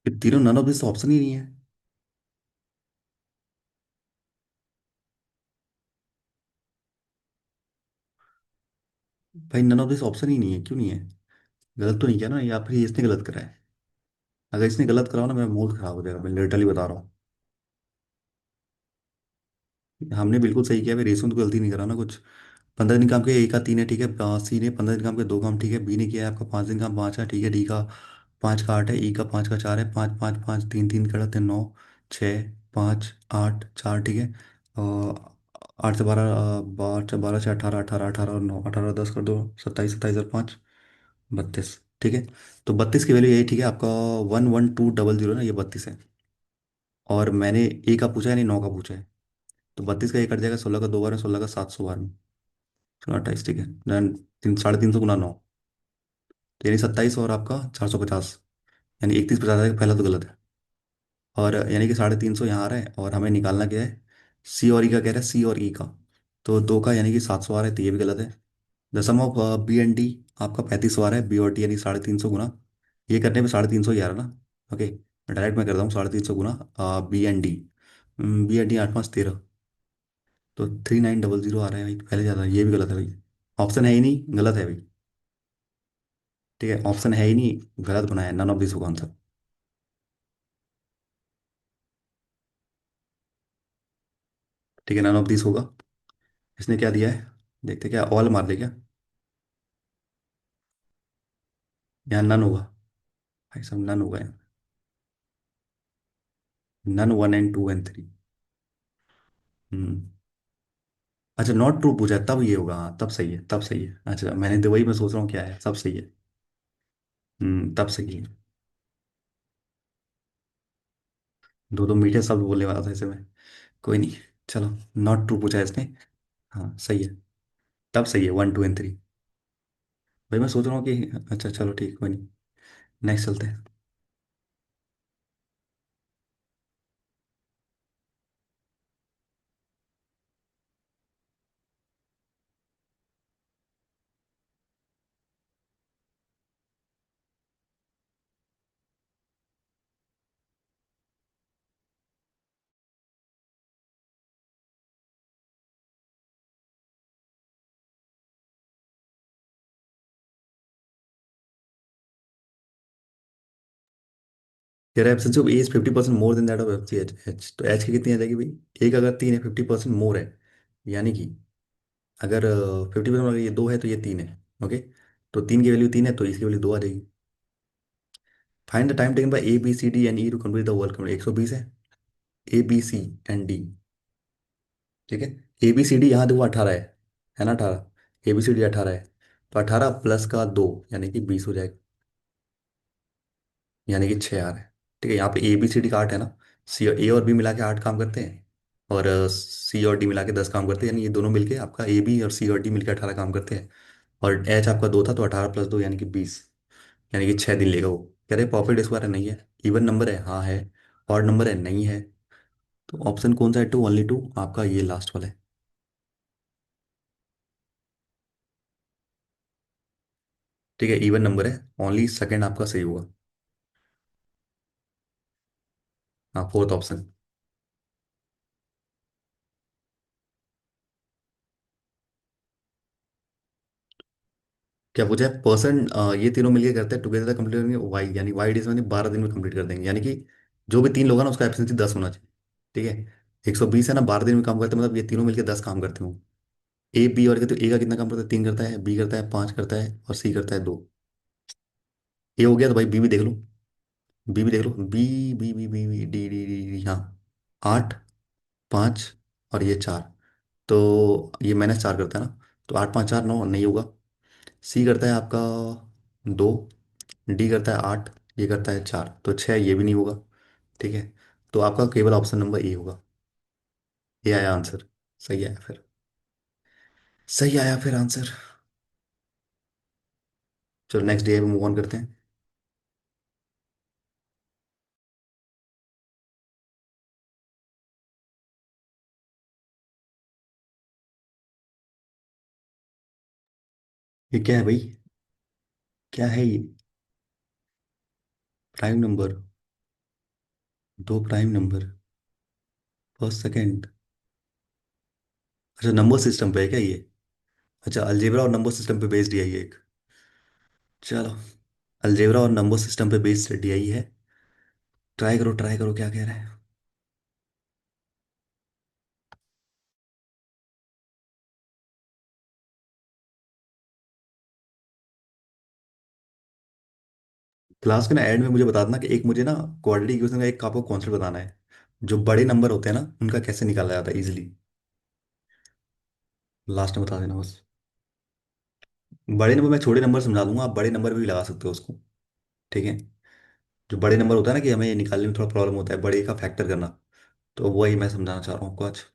ये तीनों नन ऑफ दिस ऑप्शन ही नहीं है। भाई नन ऑफ दिस ऑप्शन ही नहीं है, क्यों नहीं है? गलत तो नहीं किया ना, या फिर इसने गलत करा है? अगर इसने गलत करा हो ना, मेरा मूड खराब हो जाएगा, मैं लिटरली बता रहा हूँ। हमने बिल्कुल सही किया भाई, रेशो तो गलती नहीं करा ना कुछ। 15 दिन काम के, ए का 3 है ठीक है, सी ने 15 दिन काम के 2 काम ठीक है, बी ने किया है आपका 5 दिन काम 5 है ठीक है, डी का 5 का 8 है, ई का 5 का 4 है, 5 5 5 3 3 करते 9, 6 5 8 4 ठीक है। और 8 से 12, 12 से 18, 18 18 और 9, 18 10 कर दो, 27 27 और 5 32 ठीक है। तो 32 की वैल्यू यही ठीक है आपका। 11200 ना, ये 32 है। और मैंने ए का पूछा है नहीं 9 का पूछा है। तो 32 का ये कट जाएगा, 16 का 2 बार में, 16 का 700 बार में, 28 ठीक है। देन 350 गुना 9, तो यानी 27 और आपका 450, यानी 31 50 आएगा, पहला तो गलत है। और यानी कि 350 यहाँ आ रहा है, और हमें निकालना क्या है? सी और ई का कह रहा है, सी और ई का। तो दो का यानी कि 700 आ रहा है, तो ये भी गलत है। The sum of B and D आपका 3500 आ रहा है, बी और डी यानी 350 गुना, ये करने में 350 ही आ रहा है ना। ओके, डायरेक्ट मैं करता हूँ 350 गुना B and D. B and D 8 5 13, तो 3900 आ रहा है भाई, पहले ज़्यादा, ये भी गलत है भाई। ऑप्शन है ही नहीं, गलत है भाई। ठीक है, ऑप्शन है ही नहीं, गलत बनाया, नन ऑफ दिस होगा आंसर। ठीक है, नन ऑफ दिस होगा। इसने क्या दिया है? देखते क्या, ऑल मार दे क्या? यहाँ नन होगा। भाई सब नन होगा यहाँ। None 1 and 2 and 3। हम्म। अच्छा, नॉट ट्रू पूछा है तब ये होगा, हाँ तब सही है, तब सही है। अच्छा, मैंने तो वही मैं सोच रहा हूँ क्या है, सब सही है। तब सही है। दो दो मीठे शब्द बोलने वाला था इसे मैं। कोई नहीं, चलो। नॉट ट्रू पूछा है इसने। हाँ सही है, तब सही है 1 2 and 3। भाई मैं सोच रहा हूँ कि अच्छा चलो ठीक, कोई नहीं। नेक्स्ट चलते हैं। तेरा absence of A is 50% more than that of F C H H, तो एच की कितनी आ जाएगी भाई? एक अगर 3 है, 50% मोर है, यानी कि अगर 50% अगर ये 2 है तो ये 3 है। ओके, तो 3 की वैल्यू 3 है, तो इसकी वैल्यू 2 आ जाएगी। Find the time taken by A B C D and E to complete the work. 120 है, A B C and D. ठीक है, ए बी सी डी यहाँ देखो 18 है ना, 18, ए बी सी डी 18 है, तो 18 प्लस का 2 यानी कि 20 हो जाएगा, यानी कि 6 आ रहा है। ठीक है, यहाँ पे ए बी सी डी का 8 है ना, सी ए और बी मिला के 8 काम करते हैं, और सी और डी मिला के 10 काम करते हैं, यानी ये दोनों मिलके आपका ए बी और सी और डी मिलके 18 काम करते हैं। और एच आपका 2 था, तो 18 + 2 यानी कि 20, यानी कि 6 दिन लेगा वो। कह रहे परफेक्ट स्क्वायर है, नहीं है। इवन नंबर है, हाँ है। ऑड नंबर है, नहीं है। तो ऑप्शन कौन सा है? 2 ओनली 2 आपका, ये लास्ट वाला है। ठीक है, इवन नंबर है, ओनली सेकंड आपका सही होगा। हाँ, फोर्थ ऑप्शन। क्या पूछा है? पर्सन, ये तीनों मिलकर करते हैं टुगेदर कंप्लीट करेंगे वाई, यानी वाई डेज में 12 दिन में कंप्लीट कर देंगे, यानी कि जो भी 3 लोग हैं ना, उसका एफिशिएंसी 10 होना चाहिए। ठीक है, 120 है ना, 12 दिन में काम करते हैं, मतलब ये तीनों मिलकर 10 काम करते हो। ए बी और कहते हो, ए का कितना काम करता है, 3 करता है, बी करता है 5 करता है, और सी करता है 2। ए हो गया तो भाई बी भी देख लो। बी भी देख लो, B B B B B D D D D, हाँ। 8, 5 और ये 4। तो ये -4 करता है ना, तो 8 5 4 9 नहीं होगा। सी करता है आपका 2, डी करता है 8, ये करता है 4, तो 6, ये भी नहीं होगा। ठीक है, तो आपका केवल ऑप्शन नंबर ए होगा। ये आया आंसर। सही आया फिर। सही आया फिर आंसर। चलो नेक्स्ट डे पे मूव ऑन करते हैं। ये क्या है भाई? क्या है ये? Prime number. दो प्राइम नंबर, फर्स्ट सेकंड। अच्छा, नंबर सिस्टम पे है क्या ये? अच्छा, अलजेब्रा और नंबर सिस्टम पे बेस्ड है ये एक। चलो, अलजेब्रा और नंबर सिस्टम पे बेस्ड डीआई है। ट्राई करो क्या कह रहा है। क्लास के ना एंड में मुझे बता देना कि एक मुझे ना क्वाड्रेटिक इक्वेशन का एक आपको कॉन्सेप्ट बताना है। जो बड़े नंबर होते हैं ना, उनका कैसे निकाला जाता है इजीली। लास्ट में बता देना बस। बड़े नंबर मैं छोटे नंबर समझा दूंगा, आप बड़े नंबर भी लगा सकते हो उसको। ठीक है। जो बड़े नंबर होता है ना, कि हमें ये निकालने में थोड़ा प्रॉब्लम होता है बड़े का फैक्टर करना, तो वही मैं समझाना चाह रहा हूँ आपको आज।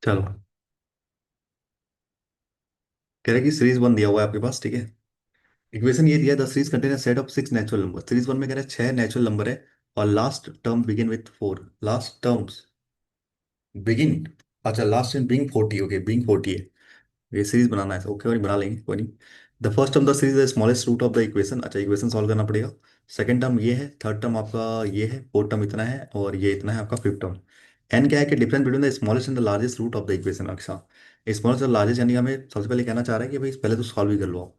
चलो, कह रहे कि सीरीज वन दिया हुआ है आपके पास, ठीक है। इक्वेशन ये दिया, the series contain set of six natural number. Series one में कह रहे हैं छह नेचुरल नंबर है, और last term begin with four. Last terms begin, अच्छा last time being 40, okay being 40 है। ये सीरीज बनाना है, ओके, और बना लेंगे, कोई नहीं। The first term the series the smallest root of the equation, अच्छा इक्वेशन सॉल्व करना पड़ेगा। सेकंड टर्म ये है, थर्ड टर्म आपका ये है, फोर्थ टर्म इतना है, और ये इतना है आपका फिफ्थ टर्म। एन क्या है कि difference between the smallest and the largest root of the equation. अच्छा स्मॉलेस्ट और लार्जेस्ट यानी हमें सबसे पहले कहना चाह रहा है कि भाई पहले तो सॉल्व ही कर लो,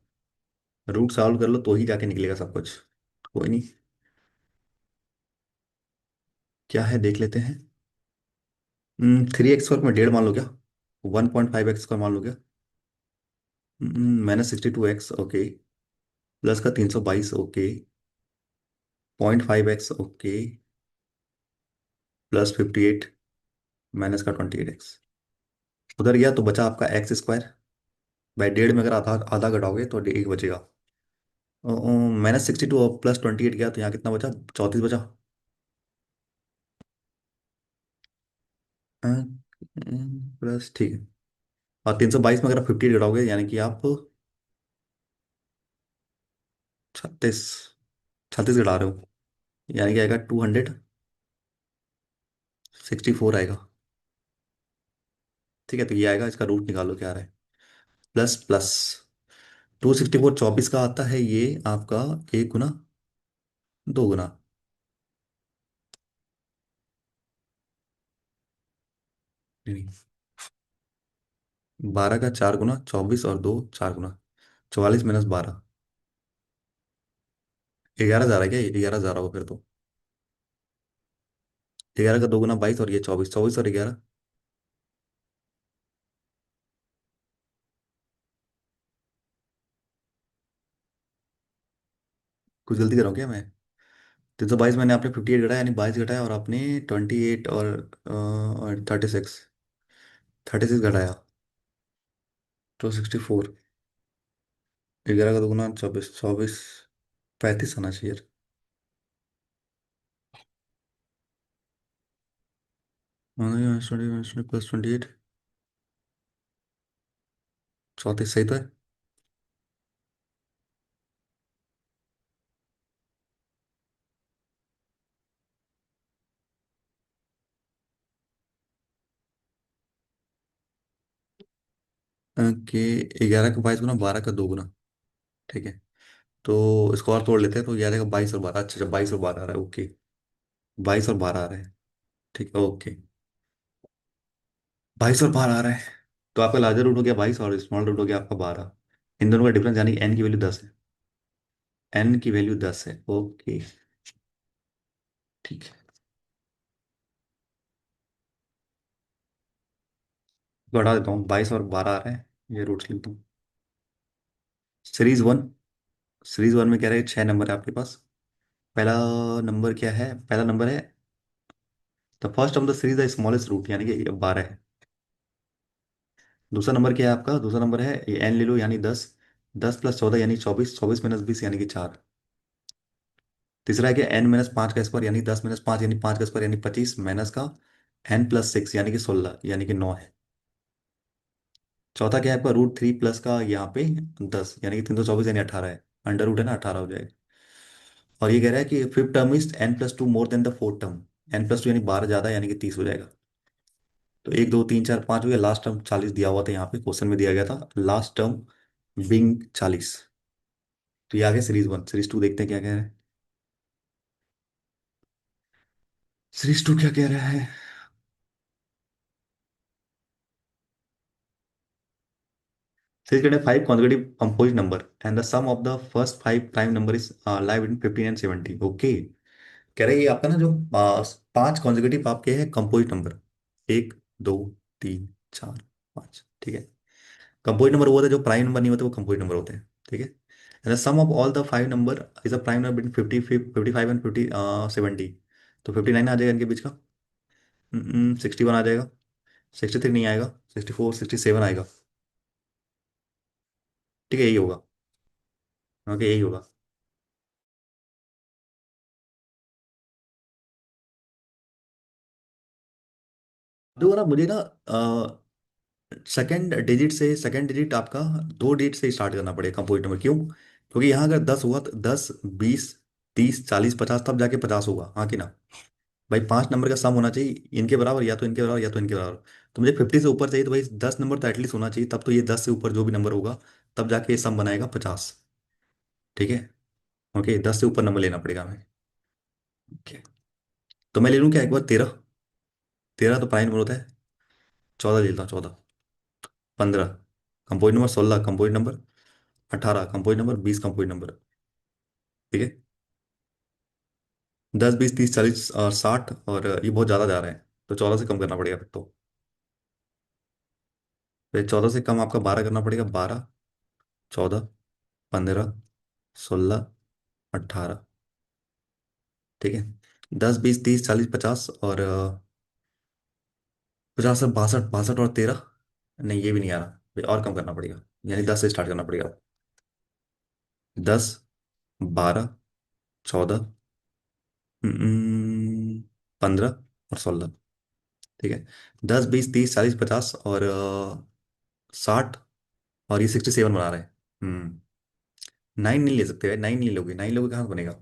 रूट सॉल्व कर लो तो ही जाके निकलेगा सब कुछ। कोई नहीं, क्या है देख लेते हैं। 3x स्क्वायर में डेढ़ मान लो क्या, 1.5x स्क्वायर मान लो क्या, -62x ओके, प्लस का 322 okay, 0.5x okay, plus 58 minus का 28x। उधर गया तो बचा आपका एक्स स्क्वायर। बाई डेढ़ में अगर आधा आधा घटाओगे तो एक बचेगा। -62 और प्लस 28 गया तो यहाँ कितना बचा, 34 बचा। प्लस ठीक है, और 322 में अगर 58 घटाओगे यानी कि आप 36, 36 घटा रहे हो, यानी कि आएगा 264 आएगा। ठीक है, तो ये आएगा, इसका रूट निकालो क्या आ रहा है। प्लस प्लस 264 24 का आता है ये आपका, एक गुना, दो गुना, नहीं 12 का 4 गुना, 24 और दो 4 गुना, 44 - 12, 11 जा रहा है क्या, 11 जा रहा होगा फिर तो। 11 का 2 गुना 22, और ये 24, 24 और 11, कुछ जल्दी कर रहा हूँ क्या मैं। 322 मैंने, आपने 58 घटाया यानी 22 घटाया, और आपने 28 और 36, 36 घटाया, 264। 11 का 2 गुना 24, 24, 35 आना चाहिए। +28, 34 सही तो है। कि 11 का 22 गुना, 12 का 2 गुना, ठीक है। तो इसको और तोड़ लेते हैं, तो ये आ जाएगा 22 और 12, अच्छा अच्छा 22 और 12 आ रहा है, ओके। 22 और 12 आ रहा है, ठीक है ओके। 22 और 12 आ रहा है, तो आपका लार्जर रूट हो गया 22 और स्मॉल रूट हो गया आपका 12। इन दोनों का डिफरेंस यानी एन की वैल्यू 10 है, एन की वैल्यू 10 है, ओके। ठीक है, बढ़ा देता हूँ, 22 और 12 आ रहे हैं, ये रूट्स लिखता हूँ। सीरीज वन, सीरीज वन में कह रहे हैं छह नंबर है आपके पास। पहला नंबर क्या है, पहला नंबर है the first of the series the smallest root, यानी कि 12 है। दूसरा नंबर क्या है आपका, दूसरा नंबर है ये एन ले लो यानी 10, 10 + 14 यानी 24, 24 - 20 यानी कि 4। तीसरा है कि n - 5 का स्क्वायर यानी 10 - 5 यानी 5 का स्क्वायर यानी 25, माइनस का n + 6 यानी कि 16 यानी कि 9 है। चौथा क्या है आपका, √3 प्लस का यहाँ पे 10 यानी कि 324 यानी 18 है। अंडर रूट है ना, 18 हो जाएगा। और ये कह रहा है कि fifth term is n + 2 more than the fourth term. n + 2 यानी 12 ज्यादा यानी कि 30 हो जाएगा। तो 1 2 3 4 5 हो गया, लास्ट टर्म 40 दिया हुआ था, यहाँ पे क्वेश्चन में दिया गया था लास्ट टर्म बिंग 40। तो ये आ गया सीरीज वन। सीरीज टू देखते हैं क्या कह रहा है। सीरीज टू क्या कह रहा है। सीरीज कहते हैं 5 consecutive composite number and the sum of the first 5 prime number is live in 15 and 70, okay. कह रहे हैं ये आपका ना जो 5 consecutive आपके हैं कंपोजिट नंबर, 1 2 3 4 5, ठीक है। कंपोजिट नंबर वो होता है, जो प्राइम नंबर नहीं होते वो कंपोजिट नंबर होते हैं, ठीक है। And the sum of all the 5 number is a prime number between 55 and 70। तो 59 आ जाएगा इनके बीच का, 61 आ जाएगा, 63 नहीं आएगा, 64 67 आएगा, ठीक है यही होगा, ओके यही होगा। देखो ना मुझे ना, सेकंड डिजिट से, सेकंड डिजिट आपका 2 डिजिट से स्टार्ट करना पड़ेगा कंपोजिट नंबर, क्यों। क्योंकि यहाँ अगर 10 हुआ तो 10, 20, 30, 40, 50 तब जाके 50 होगा, हाँ कि ना। भाई 5 नंबर का सम होना चाहिए इनके बराबर, या तो इनके बराबर या तो इनके बराबर। तो मुझे 50 से ऊपर चाहिए, तो भाई 10 नंबर तो एटलीस्ट होना चाहिए, तब तो ये 10 से ऊपर जो भी नंबर होगा तब जाके ये सम बनाएगा 50। ठीक है। ओके, 10 से ऊपर नंबर लेना पड़ेगा हमें। ओके। तो मैं ले लूँ क्या एक बार 13। 13 तो प्राइम नंबर होता है। 14 ले लेता हूँ, 14। 15 composite number, 16 composite number, 18 composite number, 20 composite number. ठीक है। 10, 20, 30, 40 और 60, और ये बहुत ज़्यादा जा रहा है, तो 14 से कम करना पड़ेगा फिर तो। फिर 14 से कम आपका 12 करना पड़ेगा, 12, 14, 15, 16, 18। ठीक है। 10, 20, 30, 40, 50 और 50 से 62, 62 और 13। नहीं, ये भी नहीं आ रहा, फिर और कम करना पड़ेगा। यानी 10 से स्टार्ट करना पड़ेगा। 10, 12, 14, 15 और 16। ठीक है। 10, 20, 30, 40, 50 और 60, और ये 67 बना रहे हैं। 9 नहीं ले सकते भाई, 9 नहीं लोगे, 9 लोगे कहाँ से बनेगा।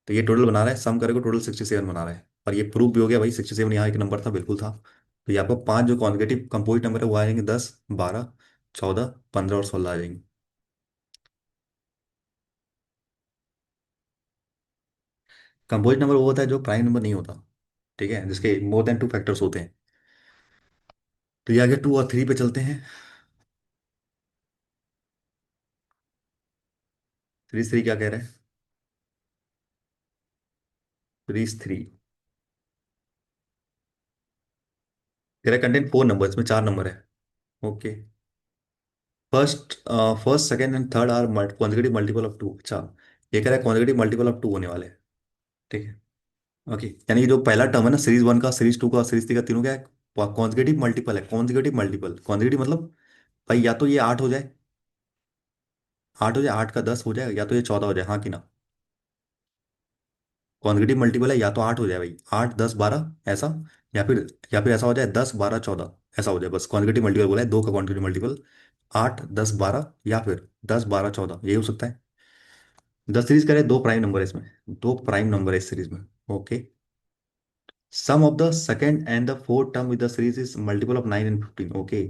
तो ये टोटल बना रहा है, सम करेगा टोटल 67 बना रहा है, और ये प्रूफ भी हो गया भाई, 67 यहाँ एक नंबर था, बिल्कुल था। तो ये आपको पांच जो कॉन्सेक्यूटिव कंपोजिट नंबर है वो आ जाएंगे, 10, 12, 14, 15 और 16 आ जाएंगे। कंपोजिट नंबर वो होता है जो प्राइम नंबर नहीं होता। ठीक है, जिसके मोर देन टू फैक्टर्स होते हैं। तो ये आगे 2 और 3 पे चलते हैं। 3 क्या कह रहे हैं। 3 कह रहा है कंटेन 4 नंबर, इसमें 4 नंबर है। Okay. First first second and third are consecutive multiple of 2। अच्छा, ये कह रहा है कॉन्जिक्यूटिव मल्टीपल ऑफ 2 होने वाले हैं। ठीक है। ओके, यानी कि जो पहला टर्म है ना, सीरीज 1 का, सीरीज 2 का, सीरीज 3 का, तीनों क्या है, कॉन्जिक्यूटिव मल्टीपल है। कॉन्जिक्यूटिव मल्टीपल, कॉन्जिक्यूटिव मतलब भाई या तो ये 8 हो जाए, 8 हो जाए, 8 का 10 हो जाए, या तो ये 14 हो जाए, हाँ कि ना। कॉन्जिक्यूटिव मल्टीपल है, या तो 8 हो जाए भाई, 8, 10, 12 ऐसा, या फिर ऐसा हो जाए 10, 12, 14 ऐसा हो जाए, बस कॉन्जिक्यूटिव मल्टीपल बोला है, दो का कॉन्जिक्यूटिव मल्टीपल। 8, 10, 12 या फिर 10, 12, 14 यही हो सकता है। 10 सीरीज करें, दो प्राइम नंबर है इसमें, दो प्राइम नंबर है इस सीरीज में। Okay. Sum of the second and the fourth term with the series is multiple of 9 and 15। Okay.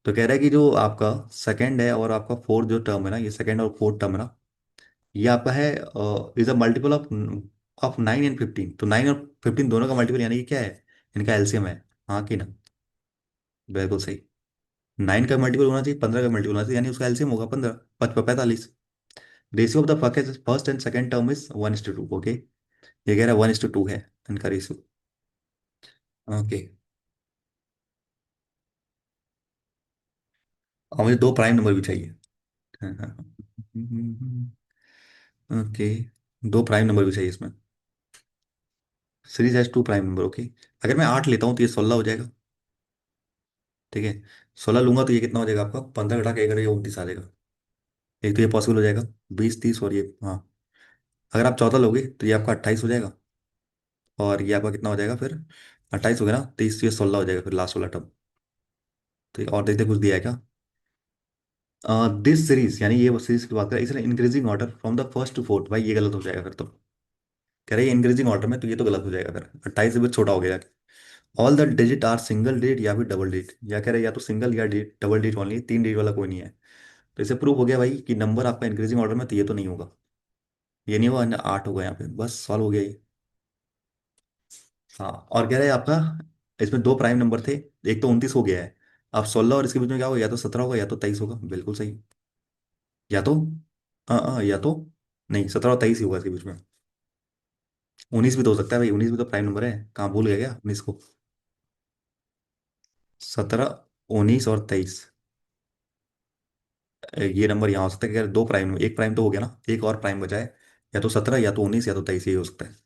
तो कह रहा है कि जो आपका सेकंड है और आपका फोर्थ जो टर्म है ना, ये सेकंड और फोर्थ टर्म है ना, ये आपका है is a multiple of of 9 and 15। तो 9 और 15 दोनों का मल्टीपल, यानी कि क्या है, इनका एलसीएम है। हाँ कि ना। बिल्कुल सही। 9 का मल्टीपल होना चाहिए, 15 का मल्टीपल होना चाहिए, यानी उसका एलसीएम होगा 15, 45। Ratio of the first and second term is 1:2। Okay. ये कह रहा है 1:2 है इनका रेशियो। ओके। और मुझे दो प्राइम नंबर भी चाहिए। ओके। दो प्राइम नंबर भी चाहिए इसमें। Series has 2 prime number. Okay. अगर मैं 8 लेता हूँ तो ये 16 हो जाएगा। ठीक है। 16 लूंगा तो ये कितना हो जाएगा आपका, 15 घटा के 19 आ जाएगा। एक तो ये पॉसिबल हो जाएगा, 20, 30 और ये, हाँ। अगर आप 14 लोगे तो ये आपका 28 हो जाएगा, और ये आपका कितना हो जाएगा फिर, 28 हो गया ना, 30 ये 16 हो जाएगा फिर लास्ट वाला टर्म। तो और देखते कुछ दिया है क्या। दिस सीरीज, यानी ये वो सीरीज की बात करें, इसलिए increasing order from the first to fourth, भाई ये गलत हो जाएगा फिर तो। कह रहे हैं इंक्रीजिंग ऑर्डर में, तो ये तो गलत हो जाएगा फिर, 28 से भी छोटा हो गया। All the digit are single digit या फिर डबल डिजिट, या कह रहे हैं या तो सिंगल या digit, double digit only, 3 digit वाला कोई नहीं है। तो इसे प्रूव हो गया भाई कि नंबर आपका इंक्रीजिंग ऑर्डर में, तो ये तो नहीं होगा, ये नहीं होगा, 8 होगा यहाँ पे, बस सॉल्व हो गया ये। हाँ, और कह रहे हैं आपका इसमें दो प्राइम नंबर थे, एक तो 29 हो गया है, अब 16 और इसके बीच में क्या होगा, या तो 17 होगा या तो 23 होगा, बिल्कुल सही। या तो या तो नहीं, 17 और 23 ही होगा इसके बीच में। 19 भी तो हो सकता है भाई, 19 भी तो प्राइम नंबर है, कहाँ भूल गया क्या 19 को। 17, 19 और 23, ये नंबर यहाँ हो सकता है कि दो प्राइम, एक प्राइम तो हो गया ना, एक और प्राइम बचा है, या तो 17, या तो 19, या तो 23, ये हो सकता है।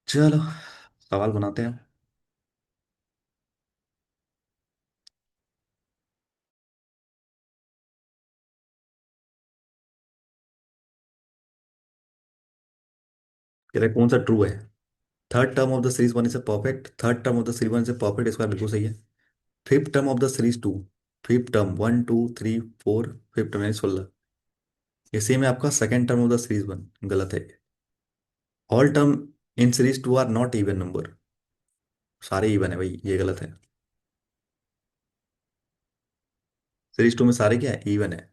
चलो, सवाल बनाते हैं। कह रहे हैं, कौन सा ट्रू है। Third term of the series one is a perfect, third term of the series one is a perfect square, बिल्कुल सही है। Fifth term of the series two, fifth term 1 2 3 4, fifth term यानी 16। ये सेम है आपका second term of the series one, गलत है। All term in series two are not even number. सारे इवन है भाई, ये गलत है। सीरीज टू में सारे क्या है, इवन है।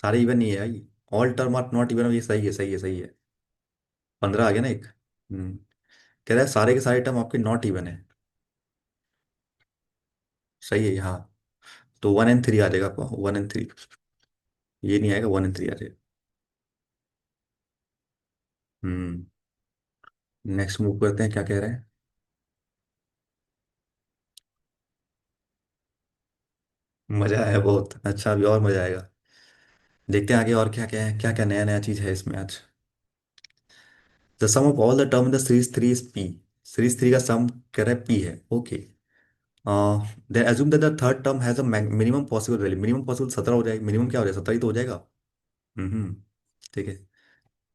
सारे इवन नहीं है भाई। All term are not even, ये सही है, सही है, सही है। 15 आ गया ना एक। कह रहा है सारे के सारे टर्म आपके नॉट इवन है। सही है हाँ। तो 1 and 3 आ जाएगा आपको, 1 and 3। ये नहीं आएगा, 1 and 3 आ जाएगा। हम्म। नेक्स्ट मूव करते हैं, क्या कह रहे हैं। मजा आया बहुत, अच्छा अभी और मजा आएगा। देखते हैं आगे और क्या क्या है, क्या क्या नया नया चीज है इसमें आज। The sum of all the term in the series three is P. Series three का सम कह रहा है पी है, okay. Then assume that the third term has a minimum possible value. Minimum possible 17 हो जाएगा, मिनिमम क्या हो जाएगा, 17 ही तो हो जाएगा। हम्म। ठीक है।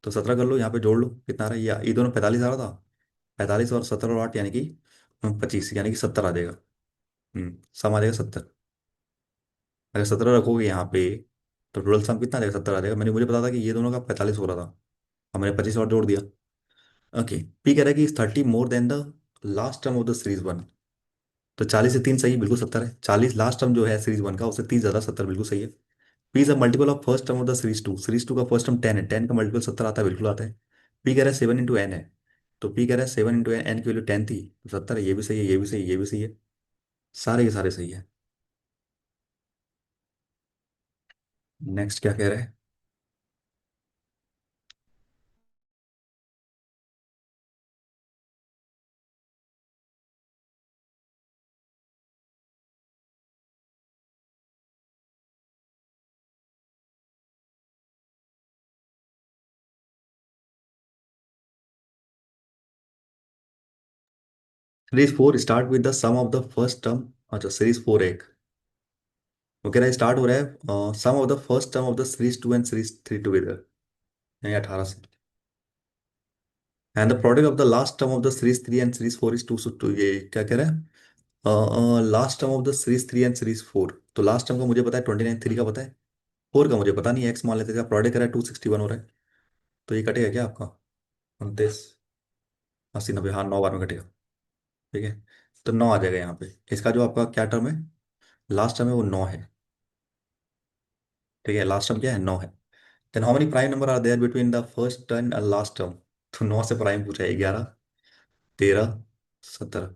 तो 17 कर लो, यहाँ पे जोड़ लो कितना आ रहा है, ये दोनों 45 आ रहा था। 45 और 17 और 8 यानी कि 25, यानी कि 70 आ जाएगा। सम आ जाएगा 70। अगर 17 रखोगे यहाँ पे तो टोटल सम कितना आ जाएगा, 70 आ जाएगा। मुझे पता था कि ये दोनों का 45 हो रहा था, अब मैंने 25 और जोड़ दिया। ओके। पी कह रहा है कि 30 more than the last term of the series one. तो 40 से 3 सही है, बिल्कुल 70 है। 40 लास्ट टर्म जो है सीरीज वन का, उससे 30 ज्यादा, 70 बिल्कुल सही है। P is a multiple of first term of the series two. Series two का फर्स्ट टर्म 10 है, 10 का मल्टीपल 70 आता है, बिल्कुल आता है। पी कह रहा है 7 इंटू एन है। तो पी कह रहा है 7 इंटू एन, एन की वैल्यू 10 थी तो 70 है। ये भी सही है, ये भी सही है, ये भी सही है। सारे के सारे सही है। नेक्स्ट क्या कह रहे हैं। Series 4 start with the sum of the first term. अच्छा सीरीज 4 एक, वो कह रहा है स्टार्ट हो रहा है sum of the first term of the series two and series three together, यानी 18 से। And the product of the last term of the series three and series four is two. ये क्या कह रहा है, last term of the series three and series four. तो लास्ट टर्म का मुझे पता है 29, थ्री का पता है, फोर का मुझे पता नहीं है, एक्स मान लेते हैं। प्रोडक्ट कह रहा है 261 हो रहा है। तो ये कटेगा क्या आपका, 29 80 90, हाँ 9 बार में कटेगा। ठीक है। तो 9 आ जाएगा यहाँ पे। इसका जो आपका क्या टर्म है, लास्ट टर्म है वो 9 है। ठीक है, लास्ट टर्म क्या है, 9 है। Then how many prime number are there between the first and last term. तो 9 से प्राइम पूछा है, 11, 13, 17।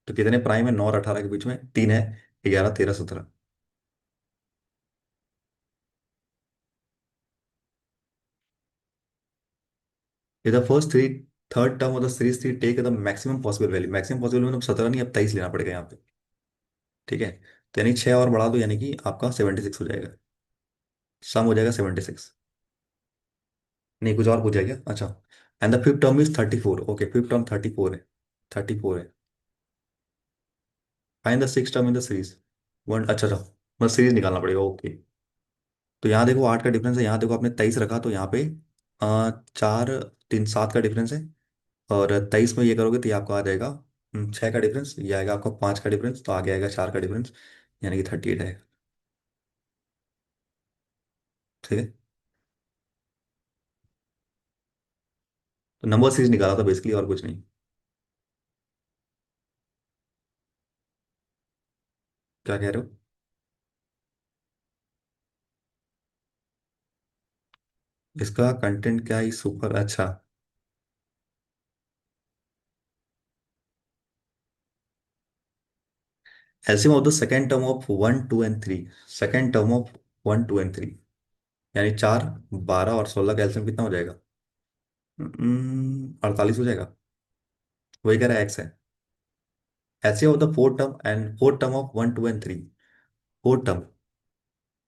तो कितने प्राइम है 9 और 18 के बीच में, 3 है। 11, 13, 17। ये the first three third term of the series three take the maximum possible value. Maximum possible मतलब 17 नहीं, अब 23 लेना पड़ेगा यहाँ पे। ठीक है। तो यानी 6 और बढ़ा दो, यानी कि आपका 76 हो जाएगा। सम हो जाएगा 76। नहीं कुछ और पूछा क्या, अच्छा। And the fifth term is 34, okay fifth term 34 है। 34 है। Find the six term in the series one. अच्छा अच्छा, मतलब सीरीज निकालना पड़ेगा, ओके। तो यहाँ देखो 8 का डिफरेंस है, यहाँ देखो आपने 23 रखा तो यहाँ पे 4 3 7 का डिफरेंस है। और 23 में ये करोगे तो ये आपको आ जाएगा 6 का डिफरेंस, ये आएगा आपका 5 का डिफरेंस, तो आगे आएगा 4 का डिफरेंस, यानी कि 38 है। ठीक है। तो नंबर सीरीज निकाला था बेसिकली, और कुछ नहीं। क्या कह रहे हो। इसका कंटेंट क्या ही सुपर अच्छा। LCM of the second term of 1 2 and 3। Second term of 1 2 and 3, यानी 4, 12 और 16 का एलसीएम कितना हो जाएगा, 48 हो जाएगा। वही कह रहा है एक्स है। LCM of the fourth term and fourth term of 1 2 and 3। Fourth term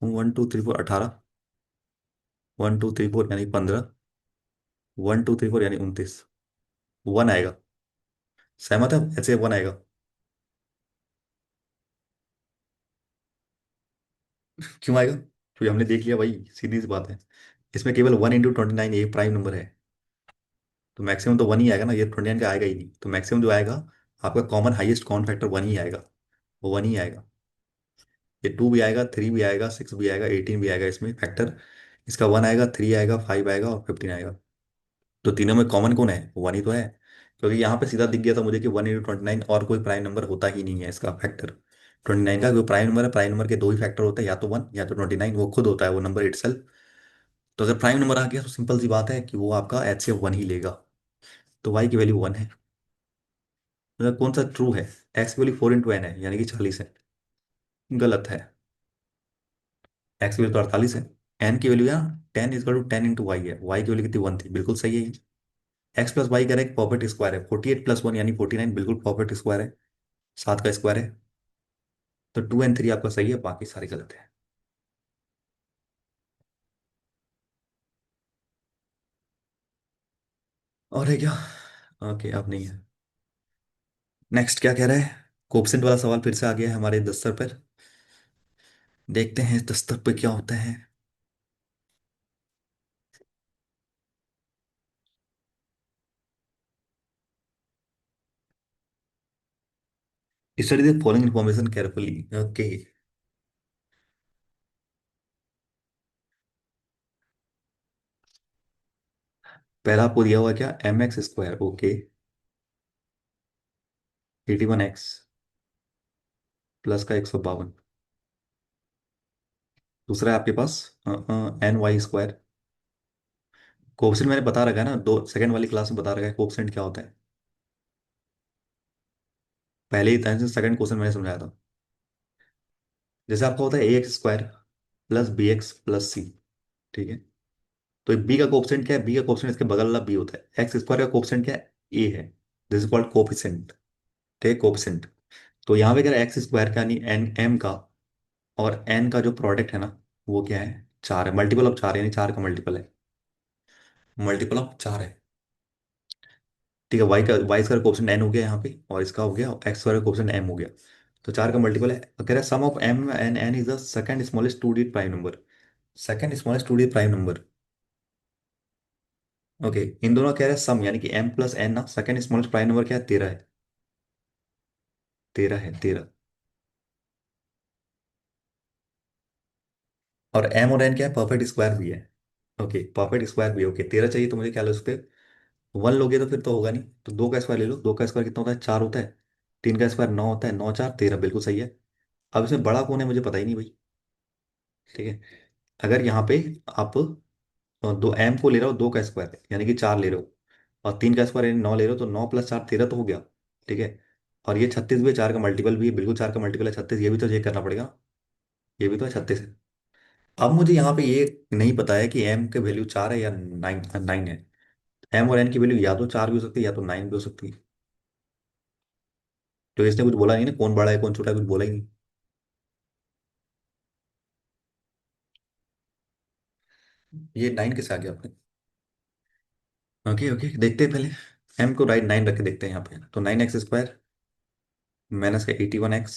1 2 3 4, 18। 1 2 3 4 यानी 15। 1 2 3 4 यानी 29। वन आएगा। सहमत है, ऐसे वन आएगा। क्यों आएगा, क्योंकि हमने देख लिया भाई, सीधी सी बात है। इसमें केवल 1 इंटू 29 ये प्राइम नंबर है। तो मैक्सिमम तो वन ही आएगा ना, ये 29 का आएगा ही नहीं, तो मैक्सिमम जो आएगा आपका common highest common factor one ही आएगा, वो वन ही आएगा। ये टू भी आएगा, थ्री भी आएगा, सिक्स भी आएगा, एटीन भी आएगा, इसमें फैक्टर इसका वन आएगा, थ्री आएगा, फाइव आएगा और फिफ्टीन आएगा। तो तीनों में कॉमन कौन है, वन ही तो है। क्योंकि यहाँ पे सीधा दिख गया था मुझे कि वन इंटू ट्वेंटी नाइन, और कोई प्राइम नंबर होता ही नहीं है इसका फैक्टर। ट्वेंटी नाइन का कोई प्राइम नंबर है, प्राइम नंबर के दो ही फैक्टर होते हैं, या तो वन या तो ट्वेंटी नाइन, वो खुद होता है वो नंबर इटसेल्फ। तो अगर प्राइम नंबर आ गया तो सिंपल सी बात है कि वो आपका एच सी एफ वन ही लेगा। तो वाई की वैल्यू वन है। मतलब कौन सा ट्रू है, एक्स की वैल्यू फोर इंटू एन है यानी कि 40 है। गलत है। एक्स की वैल्यू तो 48 है। एन की वैल्यू यहाँ ten is to ten into y है, वाई की वैल्यू कितनी, वन थी, बिल्कुल सही है ये। एक्स प्लस वाई कह रहा है परफेक्ट स्क्वायर है, 48 प्लस वन यानी 49, बिल्कुल परफेक्ट स्क्वायर है, सात का स्क्वायर है। तो टू एंड थ्री आपका सही है, बाकी सारे गलत है। और है क्या? ओके अब नहीं है। नेक्स्ट क्या कह रहा है? कोफिशिएंट वाला सवाल फिर से आ गया है हमारे दस्तर पर। देखते हैं इस दस्तर पर क्या होता है। Study the following information carefully. Okay. पहला आपको दिया हुआ है क्या, M x square, okay. 81x plus का 152। दूसरा है आपके पास एन वाई स्क्वायर। कोफिशिएंट मैंने बता रखा है ना, दो सेकंड वाली क्लास में बता रखा है कोफिशिएंट क्या होता है। पहले ही सेकंड क्वेश्चन मैंने समझाया था। जैसे आपका होता है A X square plus B X plus C, ठीक है। तो बी का कोफिशिएंट क्या है, बी का कोफिशिएंट इसके बगल वाला बी होता है, एक्स स्क्वायर का कोफिशिएंट क्या है, ए है। दिस इज कॉल्ड कोफिशिएंट, ठीक है, कोफिशिएंट। तो यहाँ पे अगर एक्स स्क्वायर का यानी एन एम का और एन का जो प्रोडक्ट है ना, वो क्या है, चार है, मल्टीपल ऑफ चार है, यानी चार का मल्टीपल है, मल्टीपल ऑफ चार है। ठीक है, वाई स्क्वायर कोफिशिएंट एन हो गया यहाँ पे, और इसका हो गया एक्स स्क्वायर कोफिशिएंट एम हो गया। तो चार का मल्टीपल है, तो कह रहा है sum of M and N is the second smallest two digit prime number. Second smallest two digit prime number. Okay, इन दोनों कह रहे हैं सम, यानी कि एम प्लस एन ना, सेकंड स्मॉलेस्ट प्राइम नंबर क्या है, 13 है। 13 है, 13। और एम और एन क्या है, परफेक्ट स्क्वायर भी है। ओके, परफेक्ट स्क्वायर भी है। ओके, 13 चाहिए तो मुझे क्या लो उस पर, वन लोगे तो फिर तो होगा नहीं, तो दो का स्क्वायर ले लो, दो का स्क्वायर कितना होता है, चार होता है। तीन का स्क्वायर नौ होता है, नौ चार 13, बिल्कुल सही है। अब इसमें बड़ा कौन है मुझे पता ही नहीं भाई। ठीक है, अगर यहाँ पे आप दो एम को ले रहे हो, दो का स्क्वायर यानी कि चार ले रहे हो, और तीन का स्क्वायर यानी नौ ले रहे हो, तो नौ प्लस चार 13 तो हो गया। ठीक है, और ये 36 भी है, चार का मल्टीपल भी है, बिल्कुल चार का मल्टीपल है 36, ये भी तो चेक करना पड़ेगा। ये भी तो है 36 है। अब मुझे यहाँ पे ये नहीं पता है कि एम के वैल्यू चार है या नाइन, नाइन है। एम और एन की वैल्यू या तो चार भी हो सकती है या तो नाइन भी हो सकती है। तो इसने कुछ बोला नहीं ना, कौन बड़ा है कौन छोटा है, कुछ बोला ही नहीं। ये नाइन किससे आ गया आपने? ओके ओके, देखते हैं पहले। एम को राइट नाइन रख के देखते हैं यहाँ पे, तो नाइन एक्स स्क्वायर माइनस का 81x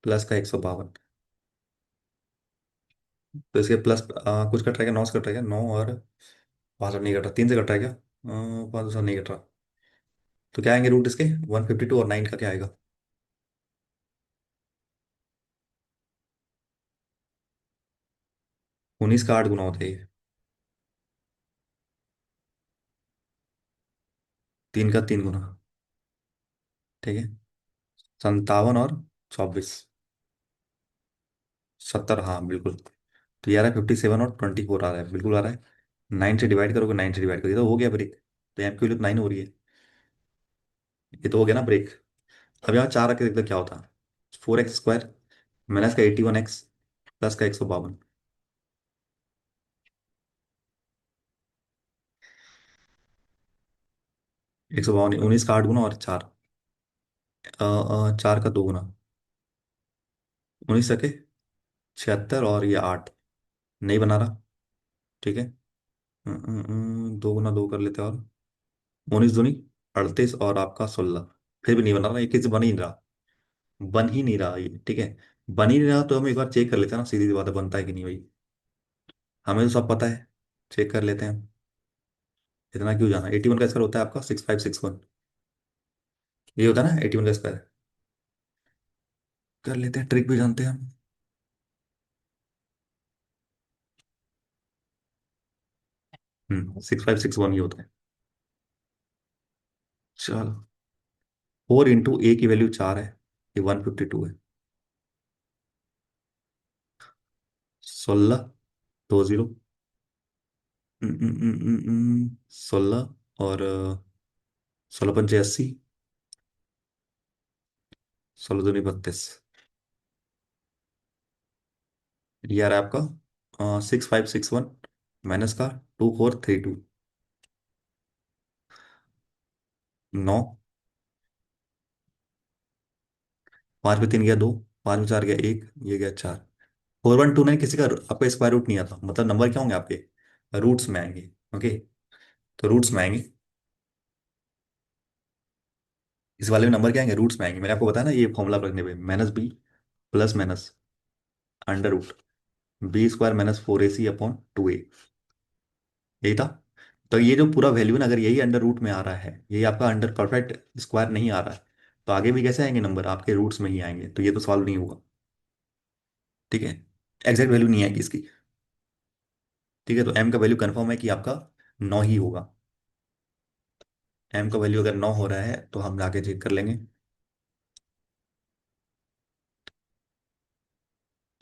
प्लस का 152। तो इसके प्लस कुछ कट रहेगा, नौ से कट रहेगा, नौ और पाँच और नहीं कट रहा, तीन से कट रहा है क्या, पाँच से नहीं कट रहा। तो क्या आएंगे रूट इसके, 152, और नाइन का क्या आएगा, 19 का 8 गुना होता है ये, तीन का 3 गुना। ठीक है, 57 और 24, 70, हाँ बिल्कुल। तो ये आ रहा है 57 और 24 आ रहा है, बिल्कुल आ रहा है। नाइन से डिवाइड करोगे, नाइन से डिवाइड करोगे तो हो गया ब्रेक। तो यहाँ की वैल्यू 9 हो रही है, ये तो हो गया ना ब्रेक। अब यहाँ चार रख के देखते हैं क्या होता है। 4x स्क्वायर माइनस का 81x प्लस का 152। 152, 19 का 8 गुना और चार, चार का 2 गुना, 19 सके 76, और ये 8 नहीं बना रहा। ठीक है, 2 गुना 2 कर लेते हैं, और 19 दूनी 38, और आपका 16, फिर भी नहीं बना रहा, ये किसी बन ही नहीं रहा, बन ही नहीं रहा ये। ठीक है, बन ही नहीं रहा तो हम एक बार चेक कर लेते हैं ना, सीधी सी बात है, बनता है कि नहीं भाई। हमें तो सब पता है, चेक कर लेते हैं। इतना क्यों जाना, 81 का स्क्वायर होता है आपका 6561। ये होता है ना 81 का स्क्वायर। कर लेते हैं, ट्रिक भी जानते हैं हम। 6561 ये होता है। चलो, 4 इंटू ए की वैल्यू 4 है, ये 152 है। 16, 20। 16 और 16 × 5 = 80। 16 × 2 = 32। ये आ रहा है आपका 6561 माइनस का 2432। 9। 5 में 3 गया 2, 5 में 4 गया 1, ये गया 4। 4129 किसी का आपका स्क्वायर रूट नहीं आता, मतलब नंबर क्या होंगे आपके, रूट्स में आएंगे। ओके, तो रूट्स में आएंगे। इस वाले में नंबर क्या आएंगे, रूट्स में आएंगे। मैंने आपको बताया ना ये फॉर्मूला रखने पे, minus B plus minus under root B² minus 4AC/2A, यही था। तो ये जो पूरा वैल्यू ना, अगर यही अंडर रूट में आ रहा है, यही आपका अंडर परफेक्ट स्क्वायर नहीं आ रहा है, तो आगे भी कैसे आएंगे नंबर, आपके रूट्स में ही आएंगे, तो ये तो सॉल्व नहीं होगा। ठीक है, एग्जैक्ट वैल्यू नहीं आएगी इसकी। ठीक है, तो m का वैल्यू कंफर्म है कि आपका 9 ही होगा। m का वैल्यू अगर 9 हो रहा है तो हम आगे चेक कर लेंगे।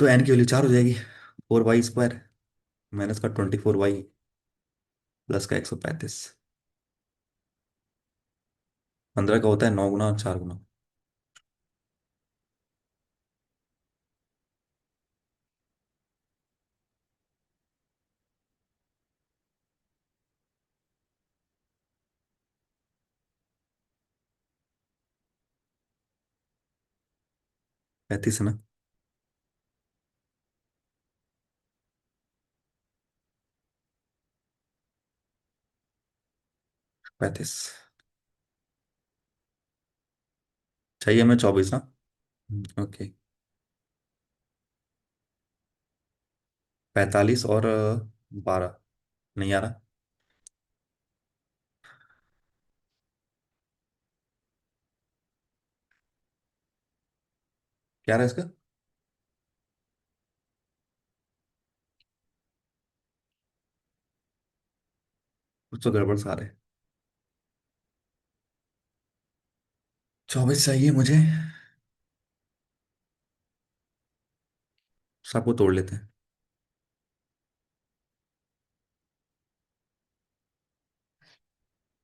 तो n की वैल्यू 4 हो जाएगी। 4y² माइनस का 24y प्लस का 135। 15 का होता है 9 गुना और 4 गुना। 35 है ना। 35 चाहिए हमें 24 ना। ओके। 45 और 12 नहीं आ रहा। क्या रहा है इसका। कुछ तो गड़बड़ सा आ रहा है। 24 चाहिए मुझे। सबको तोड़ लेते हैं।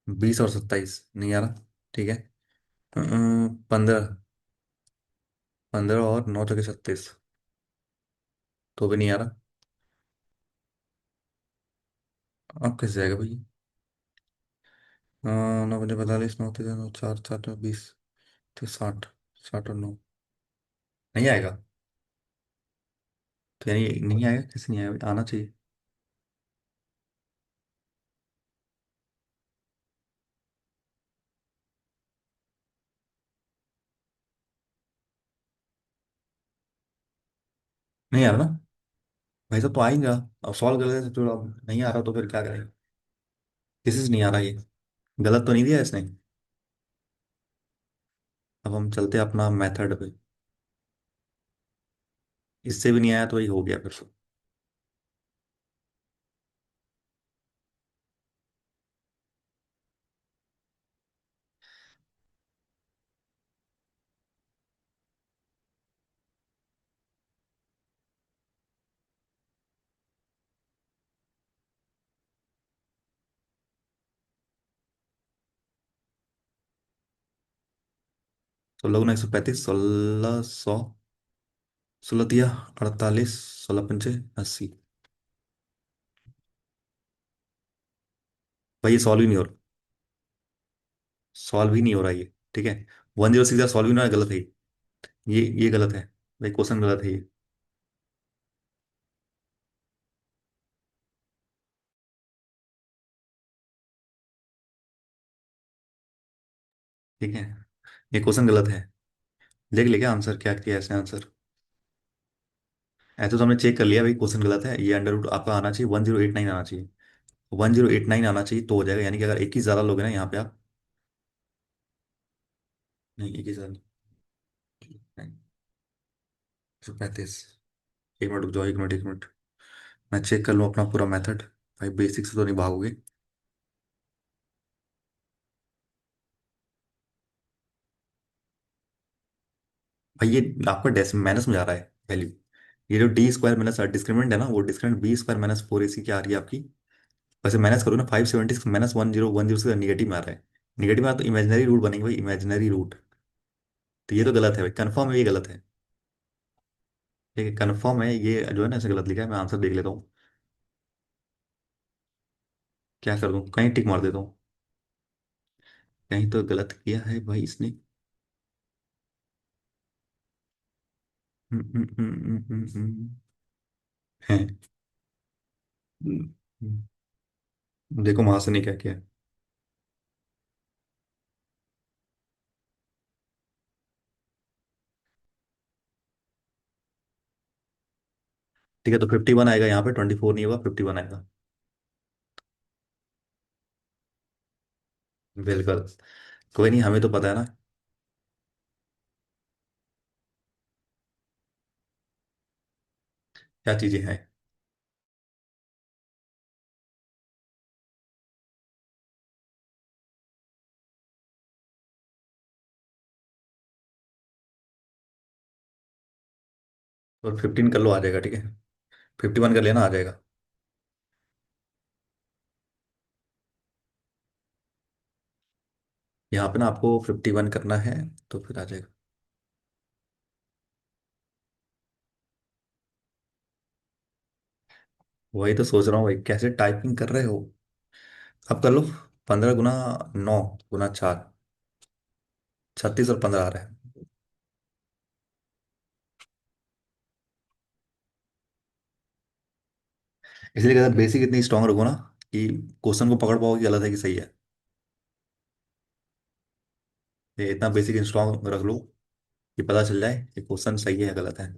20 और 27 नहीं आ रहा। ठीक है। 15। 15 और 9 × 36 तो भी नहीं आ रहा। अब कैसे जाएगा भाई। 9 × 45, 9 × 3 = 4, 4 × 20 तो 60। 60 और 9 नहीं आएगा। तो यानी नहीं आएगा, कैसे नहीं आएगा, आना चाहिए। नहीं आ रहा ना। भाई साहब तो आएगा। अब सॉल्व कर लेते तो, अब नहीं आ रहा तो फिर क्या करेंगे। किसी से नहीं आ रहा ये, गलत तो नहीं दिया इसने। अब हम चलते हैं अपना मेथड पे। इससे भी नहीं आया तो ये हो गया फिर तो। सोलह गुना 135, 1600। 16 × 3 = 48, 16 × 5 = 80। भाई ये सॉल्व ही नहीं हो रहा। सॉल्व ही नहीं हो रहा ये। ठीक है, 106 सॉल्व ही नहीं हो रहा, गलत है ये गलत है। भाई क्वेश्चन गलत है ये। ठीक है, ये क्वेश्चन गलत है। देख ले क्या आंसर क्या किया ऐसे आंसर। ऐसे तो हमने चेक कर लिया भाई, क्वेश्चन गलत है। ये अंडर रूट आपका आना चाहिए 1089 आना चाहिए। 1089 आना चाहिए तो हो जाएगा, यानी कि अगर 21 ज्यादा लोग हैं ना यहाँ पे आप। नहीं, 21,35। एक मिनट रुक जाओ, एक मिनट, एक मिनट। मैं चेक कर लूँ अपना पूरा मेथड। भाई बेसिक से तो नहीं भागोगे। भाई ये आपका डेस माइनस में जा रहा है वैल्यू। ये जो डी स्क्वायर माइनस डिस्क्रिमिनेंट है ना, वो discriminant B square minus 4ac क्या आ रही है आपकी। वैसे माइनस करो ना, 570 माइनस 1010 से निगेटिव में आ रहा है। निगेटिव में आ रहा तो इमेजिनरी रूट बनेंगे भाई, इमेजिनरी रूट। तो ये तो गलत है भाई, कंफर्म है ये गलत है। ठीक है, कंफर्म है ये जो है ना, ऐसे गलत लिखा है। मैं आंसर देख लेता हूँ। क्या कर दूँ, कहीं टिक मार देता हूँ। कहीं तो गलत किया है भाई इसने। हम्म, हम्म, है। हम्म, देखो वहां से नहीं क्या किया। ठीक है, तो 51 आएगा यहाँ पे, 24 नहीं होगा, 51 आएगा। बिल्कुल। कोई नहीं, हमें तो पता है ना। क्या चीजें हैं। और 15 कर लो, आ जाएगा। ठीक है, 51 कर लेना, आ जाएगा। यहाँ पे ना आपको 51 करना है, तो फिर आ जाएगा। वही तो सोच रहा हूँ भाई, कैसे टाइपिंग कर रहे हो। अब कर लो। 15 गुना 9 गुना 4, 36 और 15 आ रहा है। इसलिए कहता बेसिक इतनी स्ट्रांग रखो ना, कि क्वेश्चन को पकड़ पाओ कि गलत है कि सही है। ये इतना बेसिक स्ट्रांग रख लो कि पता चल जाए कि क्वेश्चन सही है या गलत है।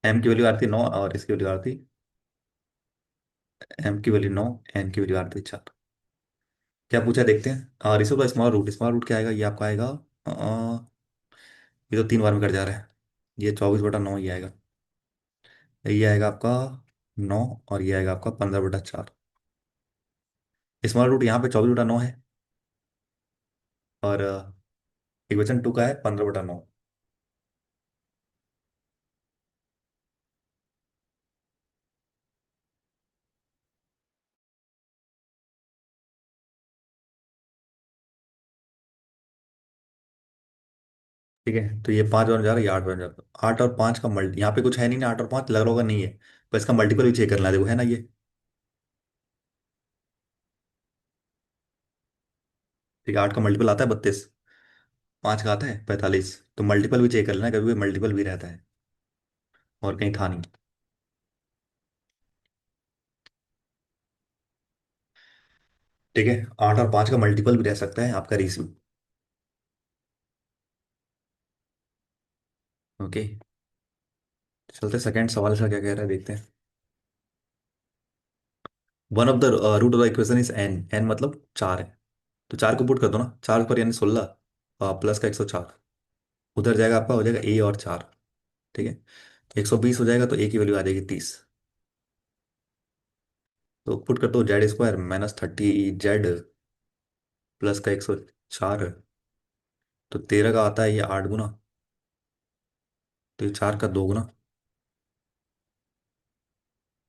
एम की वैल्यू आती 9 और इसकी वैल्यू आती। एम की वैल्यू 9, एन की वैल्यू आती 4। क्या पूछा देखते हैं। और इसे तो स्मॉल रूट, स्मॉल रूट क्या आएगा, ये आपका आएगा। ये तो 3 बार में कट जा रहा है। ये 24/9 ही आएगा। ये आएगा आपका 9, और ये आएगा आपका 15/4। स्मॉल रूट यहाँ पे 24/9 है। और इक्वेशन 2 का है 15/9। ठीक है, तो ये 5 बन जा रहा है, ये 8 बन जा रहा है। 8 और 5 का मल्टी यहाँ पे कुछ है नहीं ना, 8 और 5 लग रहा होगा, नहीं है। तो इसका मल्टीपल भी चेक करना है, देखो है ना ये। ठीक है, 8 का मल्टीपल आता है 32। 5 का आता है 45। तो मल्टीपल भी चेक कर लेना, कभी भी मल्टीपल भी रहता है। और कहीं था नहीं। ठीक है, 8 और 5 का मल्टीपल भी रह सकता है आपका रेशियो। ओके, चलते सेकंड सवाल का क्या कह रहा है देखते हैं। One of the root of the equation is N, N मतलब 4 है। तो 4 को पुट कर दो ना, 4 पर यानी 16, प्लस का 104। उधर जाएगा आपका, हो जाएगा ए और 4। ठीक है, 120 हो जाएगा, तो ए की वैल्यू आ जाएगी 30। तो पुट कर दो Z² माइनस 30 Z प्लस का 104। तो 13 का आता है ये 8 गुना। तो ये 4 का 2 गुना।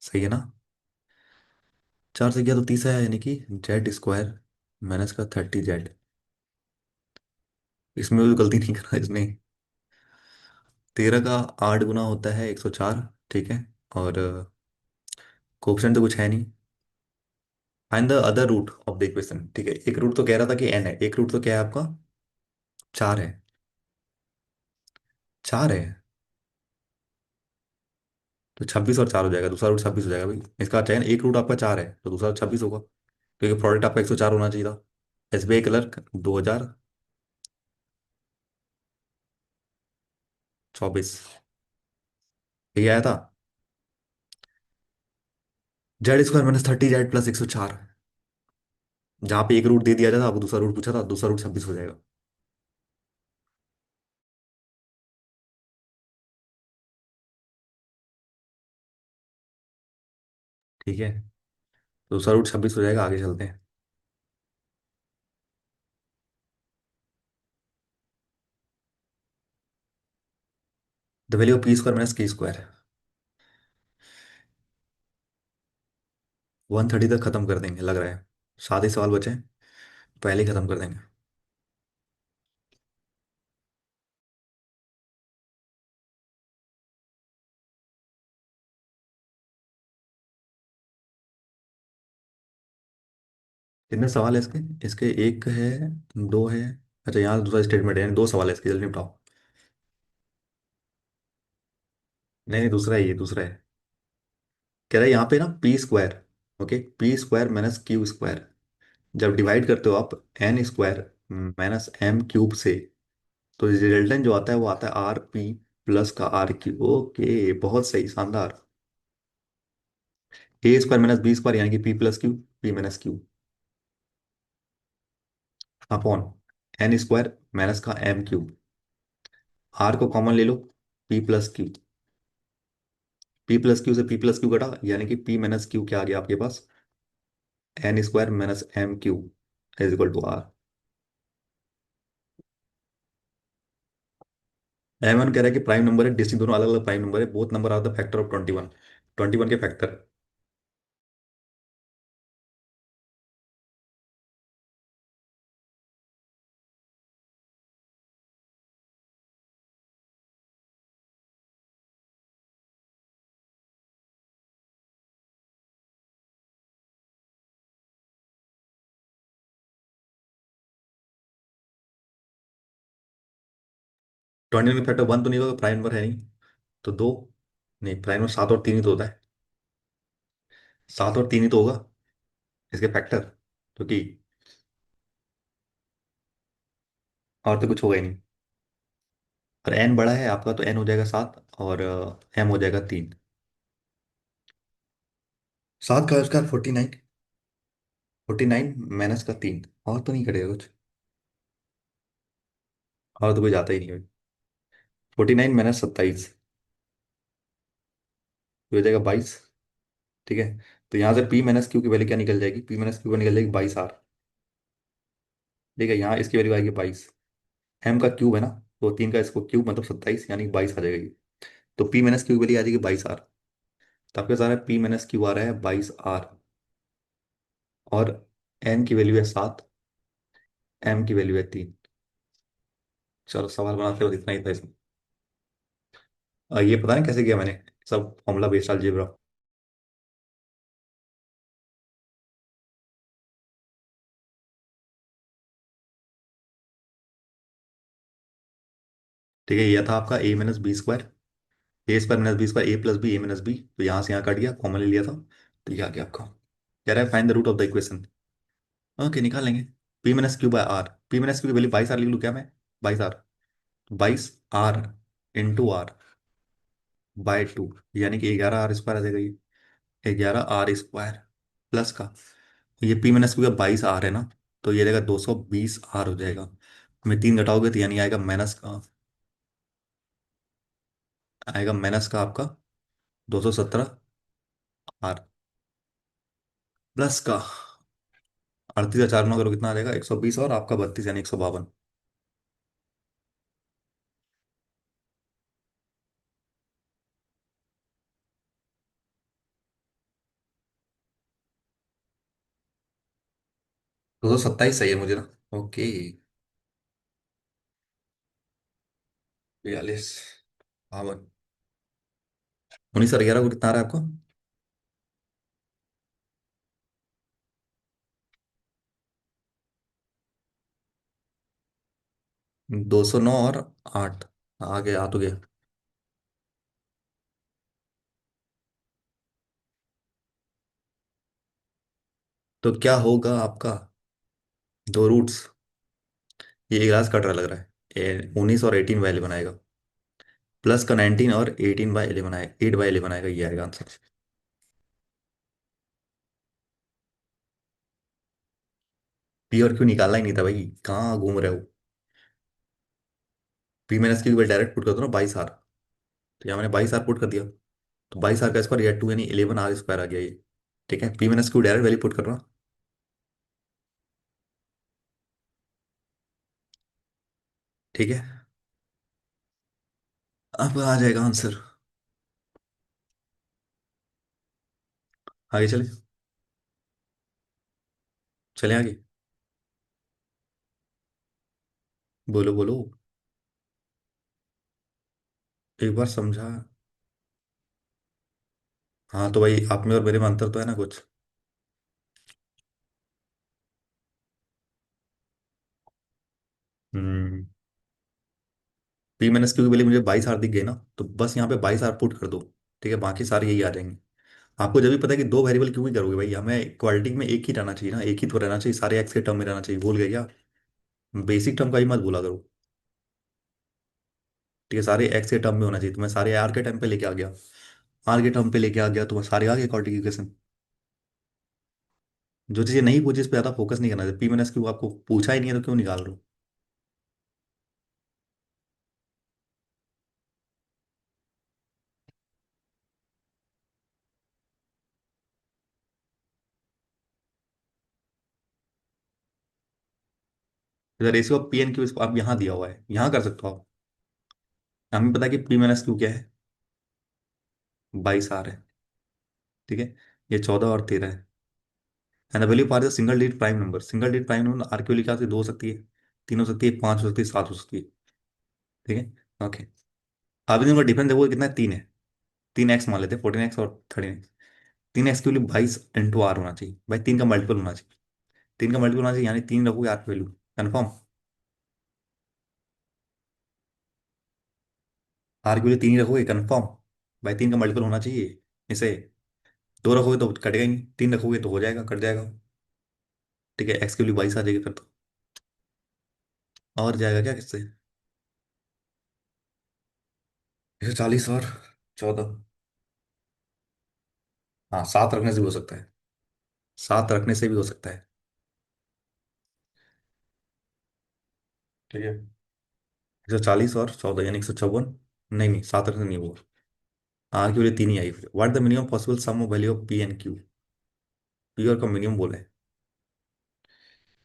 सही है ना। 4 से गया तो 30 आया, यानी कि Z² माइनस का 30 Z। इसमें भी गलती नहीं करा इसने। 13 का 8 गुना होता है 104। ठीक है, और कोफिशिएंट तो कुछ है नहीं। Find the other root of the equation. ठीक है, एक रूट तो कह रहा था कि n है, एक रूट तो क्या है आपका, 4 है। 4 है, तो 26 और 4 हो जाएगा, दूसरा रूट 26 हो जाएगा भाई। इसका चाहिए ना, एक रूट आपका 4 है तो दूसरा 26 होगा, क्योंकि प्रोडक्ट आपका 104 होना चाहिए था। SBI clerk 2024। यही आया था। Z square minus 30 Z plus 104। जहाँ पे एक रूट दे दिया जाता, आपको दूसरा रूट पूछा था, दूसरा रूट 26 हो जाएगा। ठीक है, दूसरा रूट 26 हो जाएगा, आगे चलते हैं। The value of P square minus की स्क्वायर। 130 तक खत्म कर देंगे लग रहा है। 7 ही सवाल बचे हैं, पहले ही खत्म कर देंगे। कितने सवाल है इसके? इसके एक है, दो है। अच्छा, यहाँ दूसरा स्टेटमेंट है, यानी दो सवाल है इसके, जल्दी निपटाओ। नहीं नहीं, दूसरा ही है, दूसरा है। कह रहा है यहाँ पे ना P square, okay, P square minus Q square, जब डिवाइड करते हो आप N square minus M cube से, तो रिजल्टेंट जो आता है वो आता है आर पी प्लस का आर क्यू। ओके, बहुत सही, शानदार। A square minus B square यानी कि P plus Q, P minus Q upon N square minus का एम क्यूब। आर को कॉमन ले लो, P plus Q. P plus Q से पी प्लस क्यू कटा, यानी कि पी माइनस क्यू क्या आ गया आपके पास? N square minus M cube is equal to R. M one कह रहा है कि प्राइम नंबर है, डिस्टिंक्ट दोनों अलग अलग प्राइम नंबर है, both number are the factor of 21। 21 के फैक्टर। 21 के फैक्टर वन तो नहीं होगा, प्राइम नंबर है नहीं, तो दो। नहीं, प्राइम नंबर 7 और 3 ही तो होता है। 7 और 3 ही तो होगा इसके फैक्टर, क्योंकि और तो कुछ होगा ही नहीं। और एन बड़ा है आपका, तो एन हो जाएगा 7, और एम हो जाएगा 3। 7 का स्क्वायर 49। 49 माइनस का 3, और तो नहीं कटेगा कुछ, और तो कोई जाता ही नहीं है। 49 माइनस 27 हो जाएगा 22। ठीक है, तो यहाँ से पी माइनस क्यू की वैल्यू क्या निकल जाएगी? पी माइनस क्यू का निकल जाएगी 22 आर। ठीक है, यहाँ इसकी वैल्यू आएगी 22। एम का क्यूब है ना, तो 3 का इसको क्यूब मतलब 27, यानी 22 आ जाएगा ये। तो पी माइनस क्यू की वैल्यू आ जाएगी 22 आर। तो आपके सारा पी माइनस क्यू आ रहा है 22 आर, और एन की वैल्यू है 7, एम की वैल्यू है 3। चलो, सवाल बनाते हो इतना ही था इसमें। ये पता नहीं कैसे किया मैंने, सब फॉर्मूला बेस्ड अलजेब्रा। ठीक है, ये था आपका ए माइनस बी स्क्वायर। ए स्क्वायर माइनस बी स्क्वायर, ए प्लस बी, ए माइनस बी, तो यहाँ से यहाँ कट गया, कॉमन ले लिया था। तो ये आ गया आपका। कह रहा है find the root of the equation. Okay, निकाल लेंगे। P minus Q by R, P minus Q की वैल्यू 22 आर लिख लूँ क्या मैं? 22 R, 22 R into R by 2, यानी कि 11 आर स्क्वायर आ जाएगा ये। 11 आर स्क्वायर प्लस का, ये पी माइनस क्यू का 22 आर है ना, तो ये रहेगा 220 आर हो जाएगा। में 3 घटाओगे तो यानी आएगा माइनस का, आएगा माइनस का आपका 217 आर, प्लस का 38 का 4 गुना करो, कितना आ जाएगा? 120, और आपका 32 यानी 152। 227 सही है मुझे ना। ओके, 42, 19 और 11 को कितना आ रहा है आपको? 209 और 8, आगे आ तो गया। तो क्या होगा आपका? दो रूट्स, ये एक रास कट रहा लग रहा है, 19 और 18 बाई 11 आएगा, प्लस का 19 और 18 बाई 11 आएगा, 8 बाई 11 आएगा, ये आएगा आंसर। पी और क्यू निकालना ही नहीं था भाई, कहाँ घूम रहे हो। P minus Q direct put कर दो ना, 22 आर। तो यहाँ मैंने 22 आर पुट कर दिया। तो 22 आर का स्क्वायर या 2 यानी 11 आर स्क्वायर आ गया ये। ठीक है, P minus Q direct value put कर रहा हूँ। ठीक है, अब आ जाएगा आंसर। आगे चले, चले आगे। बोलो बोलो। एक बार समझा। हाँ तो भाई आप में और मेरे में अंतर तो है ना कुछ। हम्म। पी माइनस क्यू की वैल्यू मुझे 22 आर दिख गई ना, तो बस यहाँ पे 22 आर पुट कर दो। ठीक है, बाकी सारे यही आ जाएंगे। आपको जब भी पता है कि दो वेरिएबल क्यों ही करोगे भाई, हमें क्वालिटी में एक ही रहना चाहिए ना, एक ही तो रहना चाहिए, सारे एक्स के टर्म में रहना चाहिए, भूल गए क्या। बेसिक टर्म का ही मत भूला करो। ठीक है, सारे एक्स के टर्म में होना चाहिए, तो मैं सारे आर के टर्म पे लेके आ गया। आर के टर्म पे लेके आ गया तो मैं सारे आ गए क्वालिटी। जो चीजें नहीं पूछी इस पे ज्यादा फोकस नहीं करना चाहिए। पी माइनस क्यू आपको पूछा ही नहीं है तो क्यों निकाल रहे हो। Ratio of P and Q इसको आप यहाँ दिया हुआ है, यहाँ कर सकते हो आप। हमें पता है कि पी माइनस क्यू क्या है, 22 आर है। ठीक है, ये 14 और 13 है। एंड वैल्यू पार single digit prime number, single digit prime number R की वैल्यू क्या से 2 हो सकती है, 3 हो सकती है, 5 हो सकती है, 7 हो सकती है। ठीक है, ओके। अब इनका डिफरेंस देखो कितना है, 3 है। 3 एक्स मान लेते हैं, 14 एक्स और 13 एक्स। 3 एक्स की वैल्यू 22 इंटू आर होना चाहिए भाई, 3 का मल्टीपल होना चाहिए। 3 का मल्टीपल होना चाहिए यानी 3 रखोगे आर की वैल्यू, कन्फर्म। आर की वैल्यू 3 ही रखोगे, कन्फर्म। भाई 3 का मल्टीपल होना चाहिए इसे। 2 रखोगे तो कटेगा ही नहीं, 3 रखोगे तो हो जाएगा, कट जाएगा। ठीक है, एक्स की वैल्यू 22 आ जाएगी फिर तो। और जाएगा क्या किससे। 140 और 14। हाँ, 7 रखने से भी हो सकता है। 7 रखने से भी हो सकता है। ठीक है, 140 और 14 यानी 154। नहीं नहीं, 7 रखने नहीं हुआ। आर की वैल्यू 3 ही आई फिर। What the minimum possible sum of value of P and Q. P और का मिनिमम बोला है।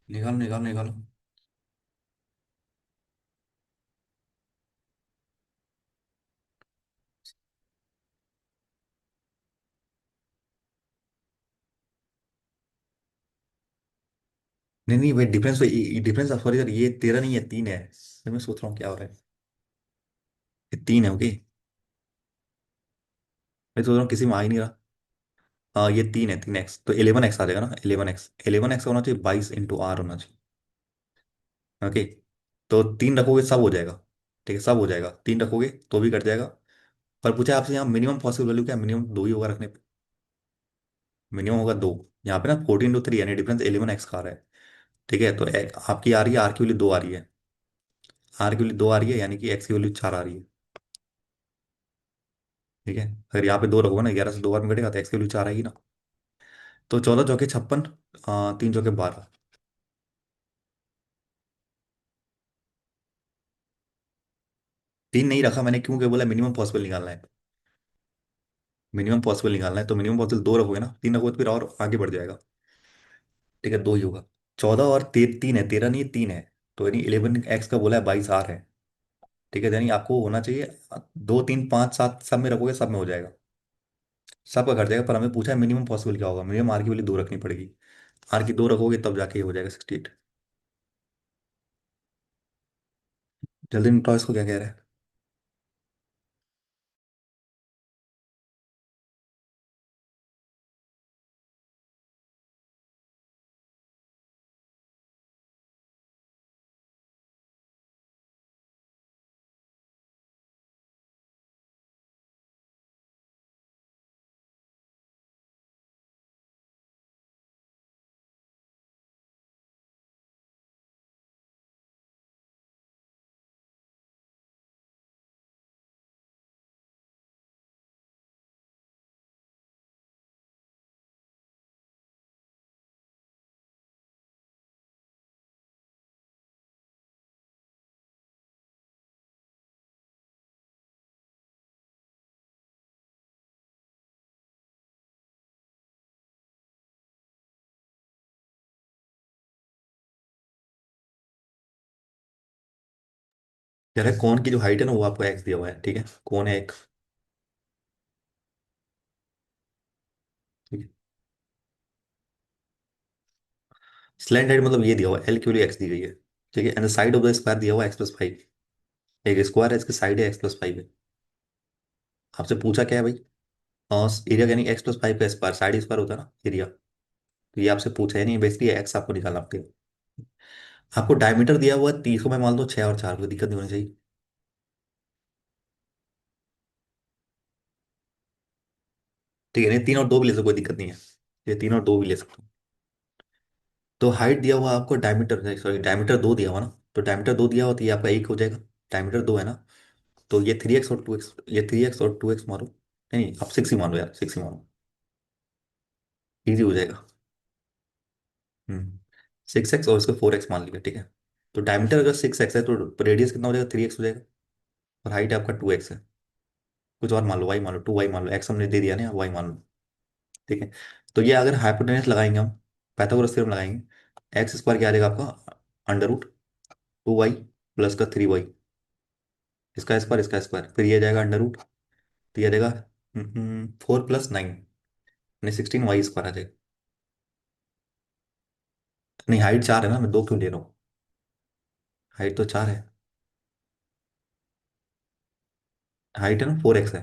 निकालो निकालो निकालो। नहीं नहीं भाई, डिफरेंस तो डिफरेंस सॉरी सर, ये 13 नहीं है, 3 है, फिर मैं सोच रहा हूँ क्या हो रहा है। ये 3 है, ओके। मैं सोच रहा हूँ किसी में आ ही नहीं रहा। हाँ ये 3 है, 3 एक्स तो 11 एक्स आ जाएगा ना, 11 एक्स, 11 एक्स होना चाहिए, 22 इंटू आर होना चाहिए। ओके, तो 3 रखोगे सब हो जाएगा। ठीक है, सब हो जाएगा, 3 रखोगे तो भी कट जाएगा। पर पूछा आपसे यहाँ मिनिमम पॉसिबल वैल्यू क्या, मिनिमम 2 ही होगा रखने पे। मिनिमम होगा 2। यहाँ पे ना 14 to 3 यानी डिफरेंस 11 एक्स का आ रहा है। ठीक है, तो आपकी आ रही है, आर की वैल्यू 2 आ रही है। आर की वैल्यू 2 आ रही है यानी कि एक्स की वैल्यू 4 आ रही है। ठीक है, अगर यहाँ पे 2 रखोगे ना, 11 से 2 बार में घटेगा तो एक्स की वैल्यू 4 आएगी ना। तो 14 चौके 56, 3 चौके 12। 3 नहीं रखा मैंने, क्यों क्या बोला, मिनिमम पॉसिबल निकालना है। मिनिमम पॉसिबल निकालना है तो मिनिमम पॉसिबल 2 रखोगे ना, 3 रखोगे तो फिर और आगे बढ़ जाएगा। ठीक है, 2 ही होगा। 14 और 3 है, 13 नहीं है, 3 है। तो यानी 11 एक्स का बोला है, 22 आर है। ठीक है, यानी आपको होना चाहिए 2 3 5 7, सब में रखोगे सब में हो जाएगा। सबका घट जाएगा, पर हमें पूछा है मिनिमम पॉसिबल क्या होगा, मिनिमम आर की वैल्यू 2 रखनी पड़ेगी। आर की 2 रखोगे तब जाके हो जाएगा 68। जल्दी निपटाओ इसको, क्या कह रहा है। कह रहा है कोन की जो हाइट है ना वो आपको एक्स दिया हुआ है, ठीक है, कोन है एक। ठीक है, स्लैंट हाइट मतलब ये दिया हुआ है एल की वैल्यू एक्स दी गई है। ठीक है, and the side of the square दिया हुआ है एक्स प्लस 5। एक स्क्वायर है, इसकी साइड है एक्स प्लस 5 है। आपसे पूछा क्या है भाई? एरिया यानी एक्स प्लस 5 का स्क्वायर, साइड स्क्वायर होता है ना एरिया। तो ये आपसे पूछा है नहीं, बेसिकली एक्स आपको निकालना पड़ेगा। आपको डायमीटर दिया हुआ है 30 को, मैं मान लो 6 और 4, कोई दिक्कत नहीं होनी चाहिए। ठीक है, नहीं 3 और 2 भी ले सकते, कोई दिक्कत नहीं है। ये 3 और 2 भी ले सकते हो। तो हाइट दिया हुआ आपको, डायमीटर सॉरी डायमीटर 2 दिया हुआ ना, तो डायमीटर 2 दिया हुआ तो ये आपका 1 हो जाएगा। डायमीटर 2 है ना, तो ये 3x और 2x, ये 3x और 2x मारो। नहीं नहीं, आप 6 ही मान लो यार, 6 ही मानो, इजी हो जाएगा। 6x और इसको 4x मान लिया, ठीक है। तो डायमीटर अगर 6x है तो रेडियस कितना हो जाएगा, 3x हो जाएगा। और हाइट आपका 2x है। कुछ और मान लो, वाई मान लो, 2y मान लो, एक्स हमने दे दिया ना, वाई मान लो। ठीक है, तो ये अगर हाइपोटेनस लगाएंगे हम, पाइथागोरस थ्योरम लगाएंगे, एक्स स्क्वायर क्या आ जाएगा आपका, √2y प्लस का 3y, इसका स्क्वायर इसका स्क्वायर, फिर ये आ जाएगा अंडर रूट, तो ये आ जाएगा 4 + 9 यानी 16y² आ जाएगा। नहीं, हाइट 4 है ना, मैं 2 क्यों ले रहा हूँ? हाइट तो 4 है। हाइट है ना 4x है,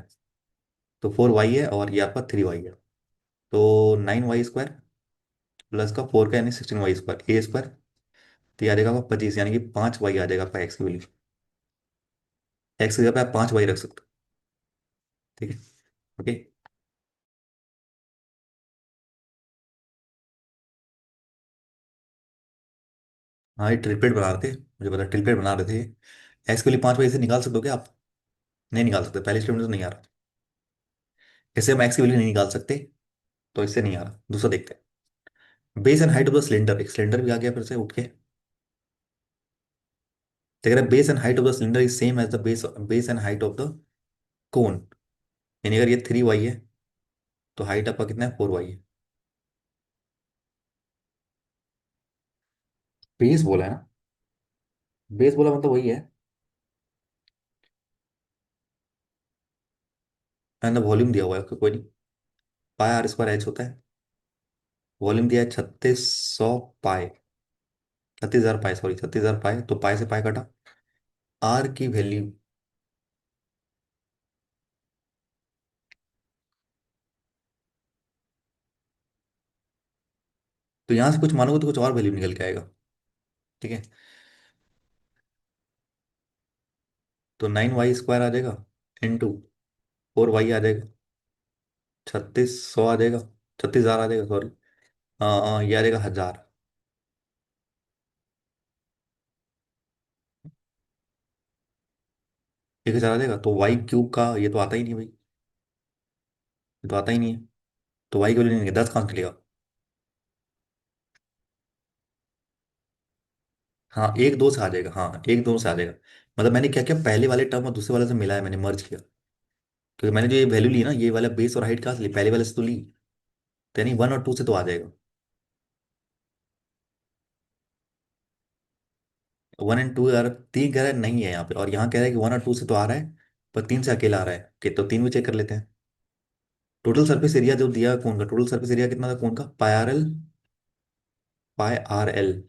तो 4y है और ये आपका 3y है। तो 9y² प्लस का 4 का यानी 16y² a²। तो ये आ जाएगा आपका 25, यानी कि 5y आ जाएगा आपका एक्स की वैल्यू। एक्स की जगह पे आप 5y रख सकते हो। ठीक है, ओके। हाँ, ये ट्रिपलेट बना रहे थे, मुझे पता ट्रिपलेट बना रहे थे। एक्स के लिए 5y से निकाल सकते हो क्या आप? नहीं निकाल सकते, पहले स्टेटमेंट तो नहीं आ रहा। इससे हम एक्स की वैल्यू नहीं निकाल सकते, तो इससे नहीं आ रहा, दूसरा देखते हैं। Base and height of the cylinder, एक सिलेंडर भी आ गया फिर से उठ के। देख रहे base and height of the cylinder is same as the base base and height of the cone. यानी अगर ये 3y है तो हाइट आपका कितना है, 4y है। बेस बोला है ना, बेस बोला मतलब वही है। एंड वॉल्यूम दिया हुआ है, कोई नहीं, πr² h होता है। वॉल्यूम दिया है 3600 पाए, 36,000 पाए, सॉरी 36,000 पाए, तो पाए से पाए कटा। आर की वैल्यू, तो यहां से कुछ मानोगे तो कुछ और वैल्यू निकल के आएगा। ठीक है, तो 9y² आ जाएगा, × 4y आ जाएगा, 3600 आ जाएगा, 36,000 आ जाएगा, सॉरी। हाँ हाँ, ये आ जाएगा 1000। 1,000 आ जाएगा, तो y³ का ये तो आता ही नहीं भाई, ये तो आता ही नहीं है। तो y की वैल्यू नहीं है, 10 कहाँ से निकलेगा? हाँ, 1 2 से आ जाएगा, हाँ 1 2 से आ जाएगा। मतलब मैंने क्या किया, पहले वाले टर्म और दूसरे वाले से मिलाया, मैंने मर्ज किया। क्योंकि मैंने जो ये वैल्यू ली ना, ये वाला बेस और हाइट कहाँ से ली, पहले वाले से तो ली। तो यानी 1 और 2 से तो आ जाएगा। 1 एंड 2 यार, 3 कह रहा है नहीं है यहाँ पे, और यहाँ कह रहा है कि 1 और 2 से तो आ रहा है, पर 3 से अकेला आ रहा है, कि तो 3 भी चेक कर लेते हैं। टोटल सरफेस एरिया जो दिया है कौन का, टोटल सरफेस एरिया कितना था कौन का, पाई आर एल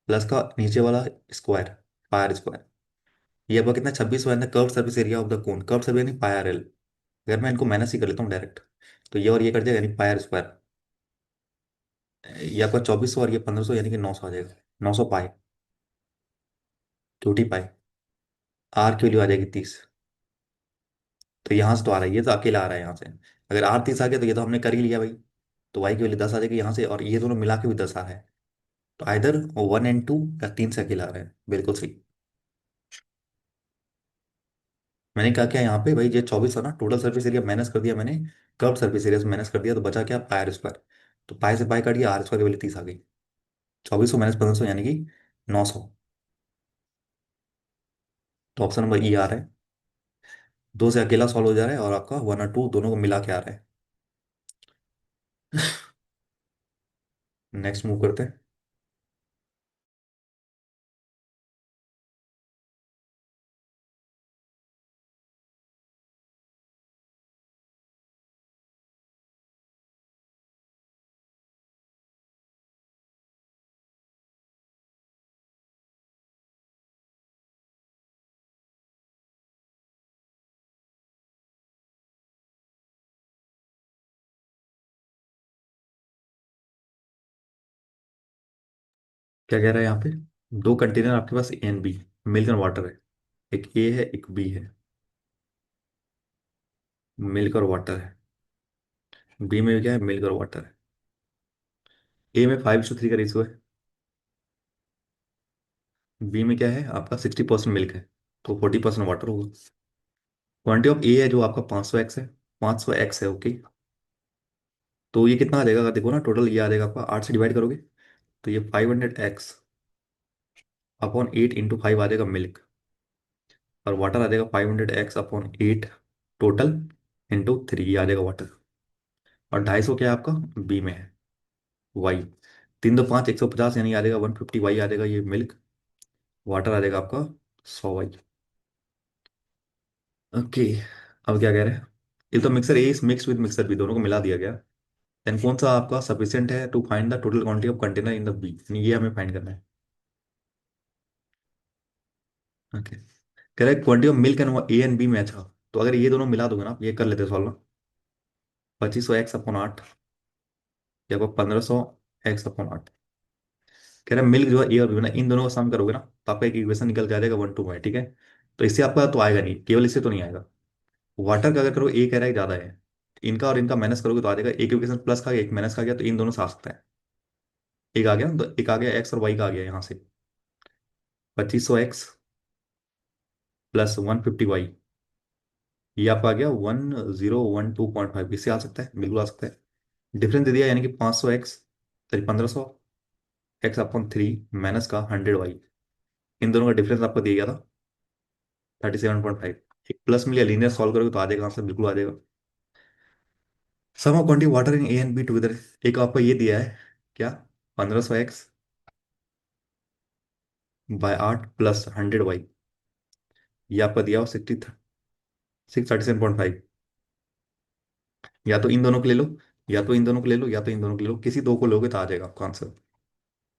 प्लस का नीचे वाला स्क्वायर, पाई r²। ये आपका कितना, 26 हुआ है, curve surface area of the cone, curve surface यानी πr/l। अगर मैं इनको माइनस ही कर लेता हूँ डायरेक्ट, तो ये और ये कट जाएगा, यानी πr²। ये आपका 2400 और ये 1500, यानी कि 900 आ जाएगा। 900 पाए, क्यूटी पाए। आर की वैल्यू आ जाएगी 30। तो यहाँ से तो आ रहा है, ये तो अकेला आ रहा है यहाँ से। अगर आर 30 आ गया तो ये तो हमने कर ही लिया भाई। तो वाई की वैल्यू 10 आ जाएगी यहाँ से, और ये दोनों मिला के भी 10 आ रहा है। तो आइधर 1 एंड 2 या 3 से अकेला आ रहा है, बिल्कुल सही। मैंने कहा क्या यहाँ पे भाई, ये 24 था ना, टोटल सर्फेस एरिया माइनस कर दिया मैंने, कर्व सर्फेस एरिया से माइनस कर दिया, तो बचा क्या, πr²। तो पाई से पाई काट दिया, r² की वैल्यू 30 आ गई। 2400 - 1500 यानी कि 900। तो ऑप्शन नंबर ई आ रहा है। 2 से अकेला सॉल्व हो जा रहा है, और आपका 1 और 2 दोनों को मिला के आ रहा है। नेक्स्ट मूव करते हैं। क्या कह रहा है यहाँ पे? दो कंटेनर आपके पास, A and B, milk and water है। एक ए है, एक बी है। मिल्क और वाटर है। बी में क्या है? मिल्क और वाटर है। ए में 5:3 का रेशियो है। बी में क्या है आपका? 60% मिल्क है, तो 40% वाटर होगा। क्वांटिटी ऑफ ए है जो आपका 500 एक्स है। 500 एक्स है, ओके। तो ये कितना आ जाएगा? अगर देखो ना, टोटल ये आ जाएगा आपका, 8 से डिवाइड करोगे तो ये 500 एक्स अपॉन 8 × 5 आ जाएगा मिल्क। और वाटर आ जाएगा 500 एक्स अपॉन 8 टोटल × 3 आ जाएगा वाटर। और 250 क्या है आपका? बी में है, वाई। 3 × 2 = 5, 150, यानी आ जाएगा 150 वाई आ जाएगा ये मिल्क। वाटर आ जाएगा आपका 100 वाई। ओके। अब क्या कह रहे हैं? ये तो mixer A is mix with mixer B, दोनों को मिला दिया गया। देन कौन सा आपका सफिशिएंट है to find the total quantity of container in the B, ये हमें फाइंड करना है। ओके। कह रहे हैं quantity of milk and A and B match है। तो अगर ये दोनों मिला दोगे ना, ये कर लेते सॉल्व ना। 2500 एक्स अपॉन 8 या 1500 एक्स अपॉन 8। कह रहा है मिल्क जो है ए और बी ना, इन दोनों का सम करोगे ना तो आपका एक इक्वेशन निकल के आ जाएगा 1 to 5, ठीक है। तो इससे आपका तो आएगा नहीं, केवल इससे तो नहीं आएगा। वाटर का अगर करो, ए कह रहा है ज्यादा है। इनका और इनका माइनस करोगे तो आ जाएगा। एक इक्वेशन प्लस का गया, एक माइनस का गया, तो इन दोनों से आ सकता है। एक आ गया ना, तो एक आ गया एक्स और वाई का आ गया यहाँ से। 2500 एक्स प्लस 150 वाई, ये आपका आ गया 1012.5। इससे आ सकता है, बिल्कुल आ सकता है। डिफरेंस दे दिया, यानी कि 500 x, sorry 1500 x upon 3 minus का 100 वाई। इन दोनों का डिफरेंस आपको दिया गया था 37.5। एक प्लस में लिया, लीनियर सॉल्व करोगे तो आ जाएगा आंसर, बिल्कुल आ जाएगा। Sum of quantity water in A and B together. एक आपको ये दिया है, क्या? 1500 एक्स बाय 8 प्लस 100 वाई। ये आपका दिया हो 637.5। या तो इन दोनों को ले लो, या तो इन दोनों को ले लो, या तो इन दोनों को ले लो, किसी दो को लोगे तो आ जाएगा आपका आंसर।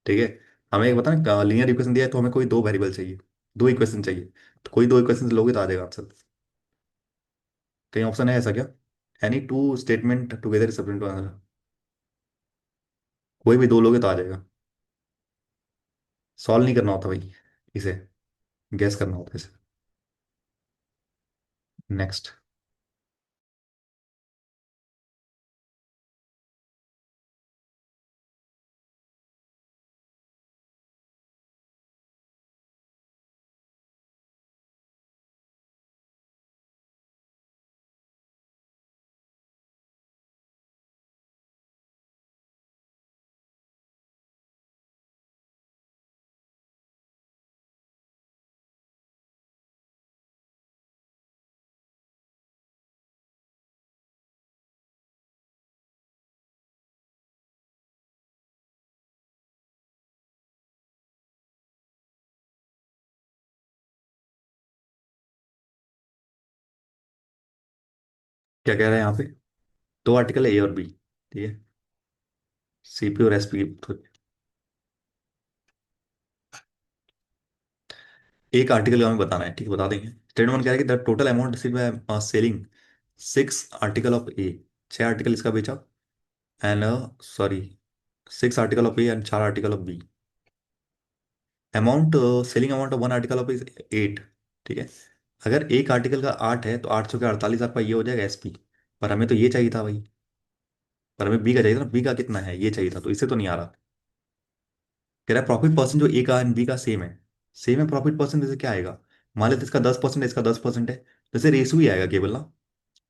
ठीक है। हमें एक बता, लीनियर इक्वेशन दिया है तो हमें कोई दो वेरिएबल चाहिए, दो इक्वेशन चाहिए। तो कोई दो इक्वेशन लोगे तो आ जाएगा आंसर। कहीं ऑप्शन है ऐसा क्या? Any two statement together is sufficient to answer. कोई भी दो लोगे तो आ जाएगा। सॉल्व नहीं करना होता भाई इसे, गैस करना होता है इसे। नेक्स्ट। क्या कह रहे हैं यहाँ पे? दो आर्टिकल है ए और बी, ठीक है। सीपी और एसपी। तो एक आर्टिकल का हमें बताना है, ठीक है, बता देंगे। स्टेटमेंट क्या है कि the total amount receive by selling 6 article of A. 6 article इसका बेचा। And sorry, 6 article of A and 4 article of B. Amount, selling amount of 1 article of is 8, ठीक है। अगर एक आर्टिकल का 8 है तो 8 48 आपका ये हो जाएगा एसपी। पर हमें तो ये चाहिए था भाई। पर हमें बी का चाहिए था ना, बी का कितना है ये चाहिए था, तो इससे तो नहीं आ रहा। कह रहा है प्रॉफिट परसेंट जो ए का एंड बी का सेम है। सेम है प्रॉफिट परसेंट, जैसे क्या आएगा? मान लेते इसका 10% है, इसका 10% है, जैसे रेशो ही आएगा केवल ना।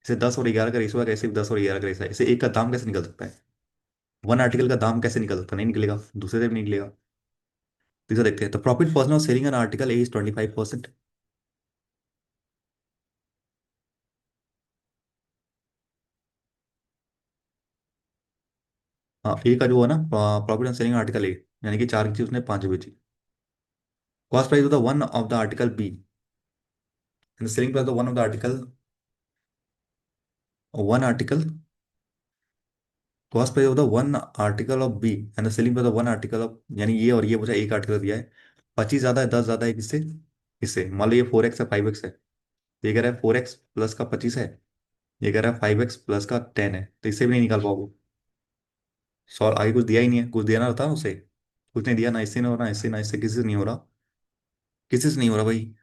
जैसे 10 और 11 का रेशो है, ऐसे 10 और 11 का रेशो है। ऐसे एक का दाम कैसे निकल सकता है? वन आर्टिकल का दाम कैसे निकल सकता है? नहीं निकलेगा, दूसरे से भी नहीं निकलेगा। तीसरा देखते हैं, तो profit percent of selling an article A is 25%। हाँ, ए का जो है ना, profit on selling article A, यानी कि 4 की चीज उसने 5 बेची। Cost price of the one of the article B and selling price of one of the article, one article, cost price of the one article of B and the selling price of one article of, यानी ये और ये मुझे एक आर्टिकल दिया है। 25 ज्यादा है, 10 ज्यादा है, किससे? इससे। मान लो ये 4x है, 5x है। ये कह रहा है 4x प्लस का 25 है, ये कह रहा है 5x प्लस का 10 है, तो इससे भी नहीं निकाल पाओगे। सॉल्व, आगे कुछ दिया ही नहीं है, कुछ देना रहता है ना उसे। कुछ नहीं दिया, ना इससे नहीं हो रहा, ना इससे, ना इससे, किसी से नहीं हो रहा। किसी से नहीं हो रहा भाई।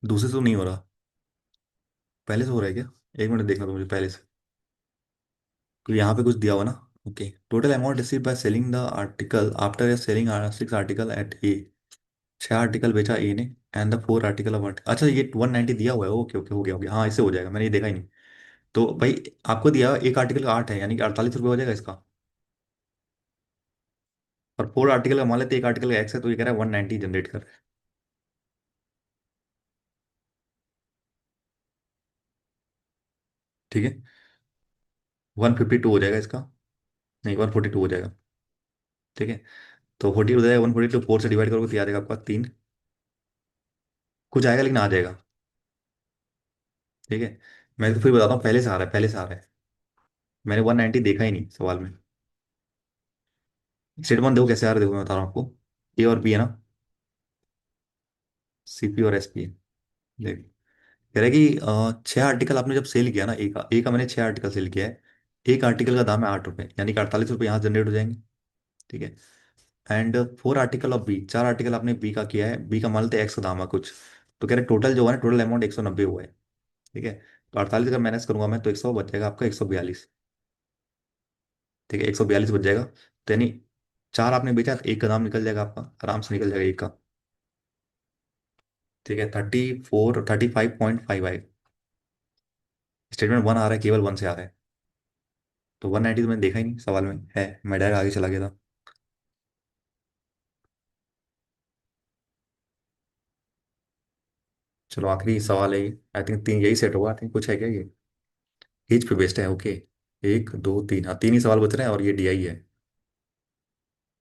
दूसरे से तो नहीं हो रहा। पहले से हो रहा है क्या? एक मिनट देखना तो मुझे पहले से। तो यहाँ पे कुछ दिया हुआ ना। Okay, total amount receive by selling the article after selling 6 article at A. 6 article बेचा ए ने, and the 4 article of article. अच्छा, ये 190 दिया हुआ है। ओके ओके, हो गया हो गया, हाँ इससे हो जाएगा, मैंने ये देखा ही नहीं। तो भाई आपको दिया एक आर्टिकल का 8 है, यानी कि 48 रुपये हो जाएगा इसका। और 4 आर्टिकल का मान लेते हैं, एक आर्टिकल का एक्स है, तो ये कह रहा है 190 जनरेट कर रहा है। ठीक है, 152 हो जाएगा इसका। नहीं, 142 हो जाएगा। ठीक है, तो 40 हो जाएगा, 142 4 से डिवाइड करोगे तो याद आएगा आपका 3। कुछ आएगा लेकिन आ जाएगा। ठीक है, मैं तो फिर बताता हूँ, पहले से आ रहा है, पहले से आ रहा है। मैंने 190 देखा ही नहीं सवाल में। स्टेटमेंट देखो कैसे आ रहा है, देखो मैं बता रहा हूँ आपको। ए और बी है ना, सीपी और एसपी है। देख, कह रहा है कि 6 आर्टिकल आपने जब सेल किया ना, ए का मैंने 6 आर्टिकल सेल किया है। एक आर्टिकल का दाम है 8 रुपये, यानी कि 48 रुपये यहाँ जनरेट हो जाएंगे। ठीक है, and 4 article of B, 4 article आपने बी का किया है, बी का मान लेते हैं एक्स का दाम है कुछ। तो कह रहे टोटल जो है ना, टोटल अमाउंट 190 हुआ है। ठीक है, तो 48 का माइनस करूंगा मैं, तो 100 बच जाएगा आपका 142। ठीक है, 142 बच जाएगा, तो यानी 4 आपने बेचा तो एक का दाम निकल जाएगा आपका, आराम से निकल जाएगा एक का। ठीक है, 35.5 स्टेटमेंट वन आ रहा है, केवल वन से आ रहा है। तो 190 तो मैंने देखा ही नहीं सवाल में है, मैं डायरेक्ट आगे चला गया था। चलो आखिरी सवाल है ये, आई थिंक तीन यही सेट होगा, आई थिंक कुछ है क्या ये। एज पे बेस्ड है, ओके। एक दो तीन, हाँ तीन ही सवाल बच रहे हैं, और ये डीआई है,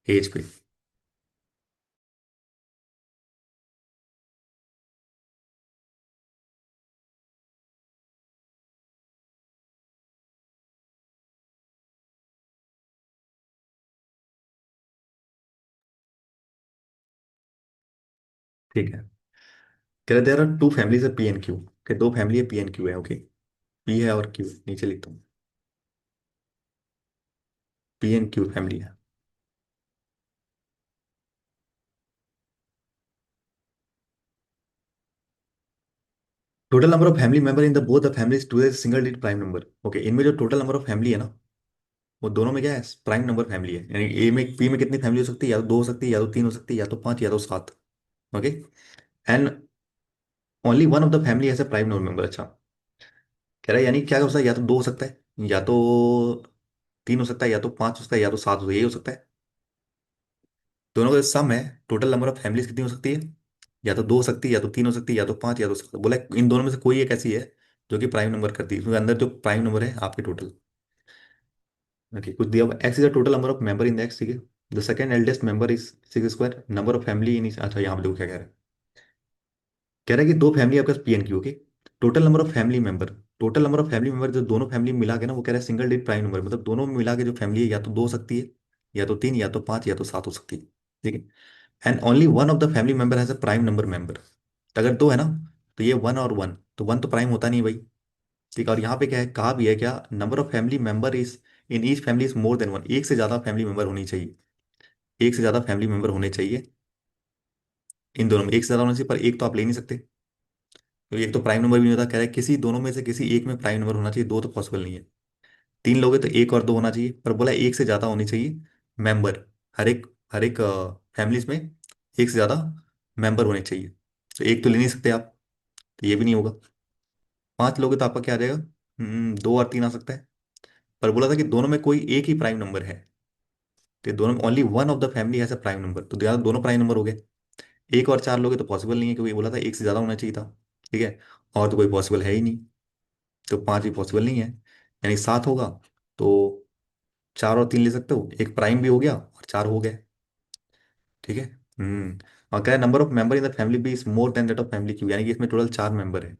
एज पे। ठीक है, कह रहे देर आर टू फैमिलीज है पी एन क्यू, के दो फैमिली है पी एन क्यू है, ओके। पी है और क्यू, नीचे लिखता हूँ। पी एन क्यू फैमिली है। Total number of family member in the both the families two single digit prime number. Okay, इनमें जो टोटल नंबर ऑफ फैमिली है ना, वो दोनों में क्या है, प्राइम नंबर फैमिली है। यानी ए में, पी में कितनी फैमिली हो सकती है, या तो दो हो सकती है, या तो तीन हो सकती है, या तो पांच, या तो सात। Okay, and only one of the family has a prime number member. अच्छा, कह रहा है यानी क्या हो सकता है, या तो दो हो सकता है, या तो तीन हो सकता है, या तो पांच हो सकता है, या तो सात हो सकता है, यही हो सकता है। दोनों का सम है, टोटल नंबर ऑफ फैमिलीज कितनी हो सकती है, या तो दो हो सकती है, या तो तीन हो सकती है, या तो पांच, या तो सात। बोला इन दोनों में से कोई एक ऐसी है जो कि प्राइम नंबर करती है, उसके अंदर जो प्राइम नंबर है आपके टोटल। ओके, कुछ दिया हुआ, X is the total number of member in the X. ठीक है, the second eldest member is six square, number of family in. अच्छा, यहाँ पे देखो क्या कह रहा है। कह रहा है कि दो फैमिली आपके पास पी एन क्यू के, total number of family member. Total number of family member जो दोनों फैमिली मिला के ना, वो कह रहा है सिंगल डिजिट प्राइम नंबर, मतलब दोनों में मिला के जो फैमिली है, या तो दो हो सकती है, या तो तीन, या तो पांच, या तो सात हो सकती है। ठीक है, and only one of the family member has a prime number member. अगर दो है ना, तो ये वन और वन, तो वन तो प्राइम होता नहीं भाई। ठीक है, और यहाँ पे क्या है, कहा भी है क्या, number of family member is in each family is more then one, एक से ज्यादा फैमिली मेंबर होनी चाहिए। एक से ज्यादा फैमिली मेंबर होने चाहिए, इन दोनों में एक से ज्यादा होने चाहिए, पर एक तो आप ले नहीं सकते, तो एक तो प्राइम नंबर भी नहीं होता। कह रहा है किसी दोनों में से किसी एक में प्राइम नंबर होना चाहिए, दो तो पॉसिबल नहीं है। तीन लोग हैं तो एक और दो होना चाहिए, पर बोला एक से ज्यादा होनी चाहिए मेंबर। हर एक फैमिलीज में एक से ज्यादा मेंबर होने चाहिए, तो एक तो ले नहीं सकते आप, तो ये भी नहीं होगा। पांच लोग हैं तो आपका क्या आ जाएगा, दो और तीन आ सकता है। पर बोला था कि दोनों में कोई एक ही प्राइम नंबर है, तो दोनों में only one of the family has a prime number, तो दोनों प्राइम नंबर हो गए। एक और चार लोग हैं तो पॉसिबल नहीं है, क्योंकि बोला था एक से ज्यादा होना चाहिए था। ठीक है, और तो कोई पॉसिबल है ही नहीं, तो पांच भी पॉसिबल नहीं है, यानी सात होगा। तो चार और तीन ले सकते हो, एक प्राइम भी हो गया और चार हो गए। ठीक है, और क्या number of member in the family B is more than that of family Q, यानी कि इसमें टोटल चार मेंबर है।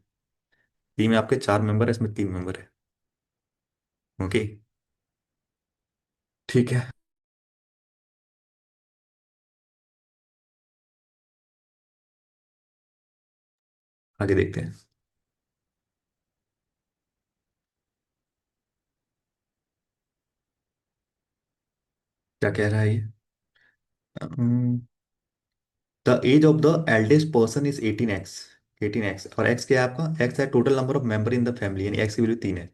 बी में आपके चार मेंबर है, इसमें तीन मेंबर है। ओके, ठीक है। आगे देखते हैं क्या कह रहा है ये। The age of the eldest person is 18x। 18x, और x क्या है आपका? x है total number of member in the family, यानी x की वैल्यू 3 है।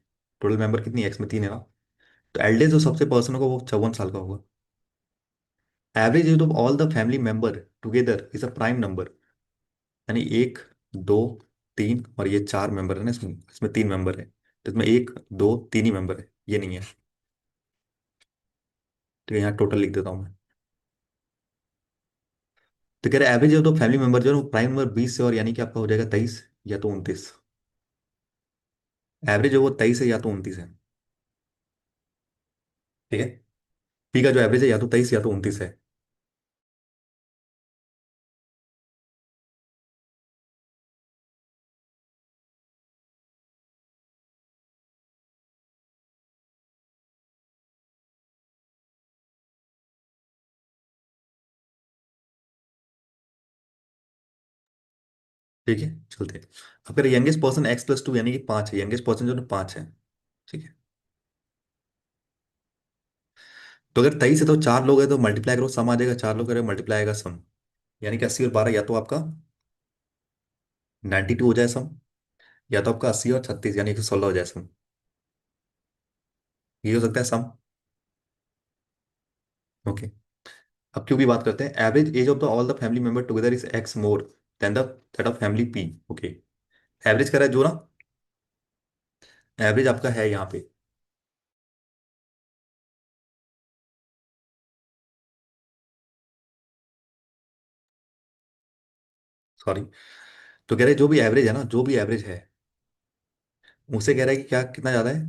टोटल मेंबर कितनी है? x में 3 है ना। तो एल्डेस्ट जो सबसे पर्सन होगा वो 54 साल का होगा। Average age of all the family member together is a prime number, यानी एक, दो, तीन, और ये चार मेंबर है ना, इसमें इसमें तीन मेंबर है, तो इसमें एक, दो, तीन ही मेंबर है, ये नहीं है। तो यहाँ टोटल लिख देता हूँ मैं। तो कह रहे average of the family member जो है वो प्राइम नंबर 20 से, और यानी कि आपका हो जाएगा 23 या तो 29। एवरेज है वो 23 है या तो 29 है। ठीक है। पी का जो एवरेज है या तो 23 या तो 29 है। ठीक है, चलते हैं। अब अगर यंगेस्ट पर्सन x+2 यानी कि 5 है, यंगेस्ट पर्सन जो है 5 है। ठीक है। तो अगर 23 है तो चार लोग हैं तो मल्टीप्लाई करो, सम आ जाएगा, चार लोग करें मल्टीप्लाई आएगा सम, यानी कि 80 और 12, या तो आपका 92 हो जाए सम, या तो आपका 80 और 36 यानी 116 हो जाए सम। ये हो सकता है सम। ओके। अब क्यों की बात करते हैं। Average age of the all the family member together is x more than the that of family p। Okay. Average करा है जो ना, एवरेज आपका है यहाँ पे। सॉरी। तो कह रहे जो भी एवरेज है ना, जो भी एवरेज है, उसे कह रहा है कि क्या कितना ज्यादा है,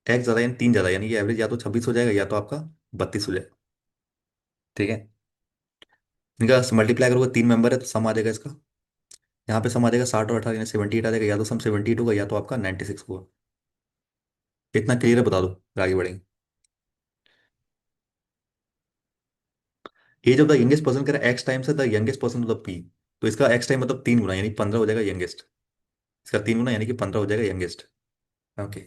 x ज्यादा यानी 3 ज्यादा, यानी कि एवरेज या तो 26 हो जाएगा या तो आपका 32 हो जाएगा। ठीक है। इनका मल्टीप्लाई करोगे, तीन मेंबर है तो सम आ जाएगा इसका। यहाँ पे सम आ जाएगा 60 और 18 यानी 78 आ जाएगा, या तो सम 78 होगा या तो आपका 96 होगा। इतना क्लियर है, बता दो फिर आगे बढ़ेंगे। Age of the youngest person कह रहा है एक्स टाइम्स है the youngest person of the P. तो इसका एक्स टाइम मतलब 3 गुना, यानी 15 हो जाएगा यंगेस्ट। इसका 3 गुना यानी कि 15 हो जाएगा youngest. Okay.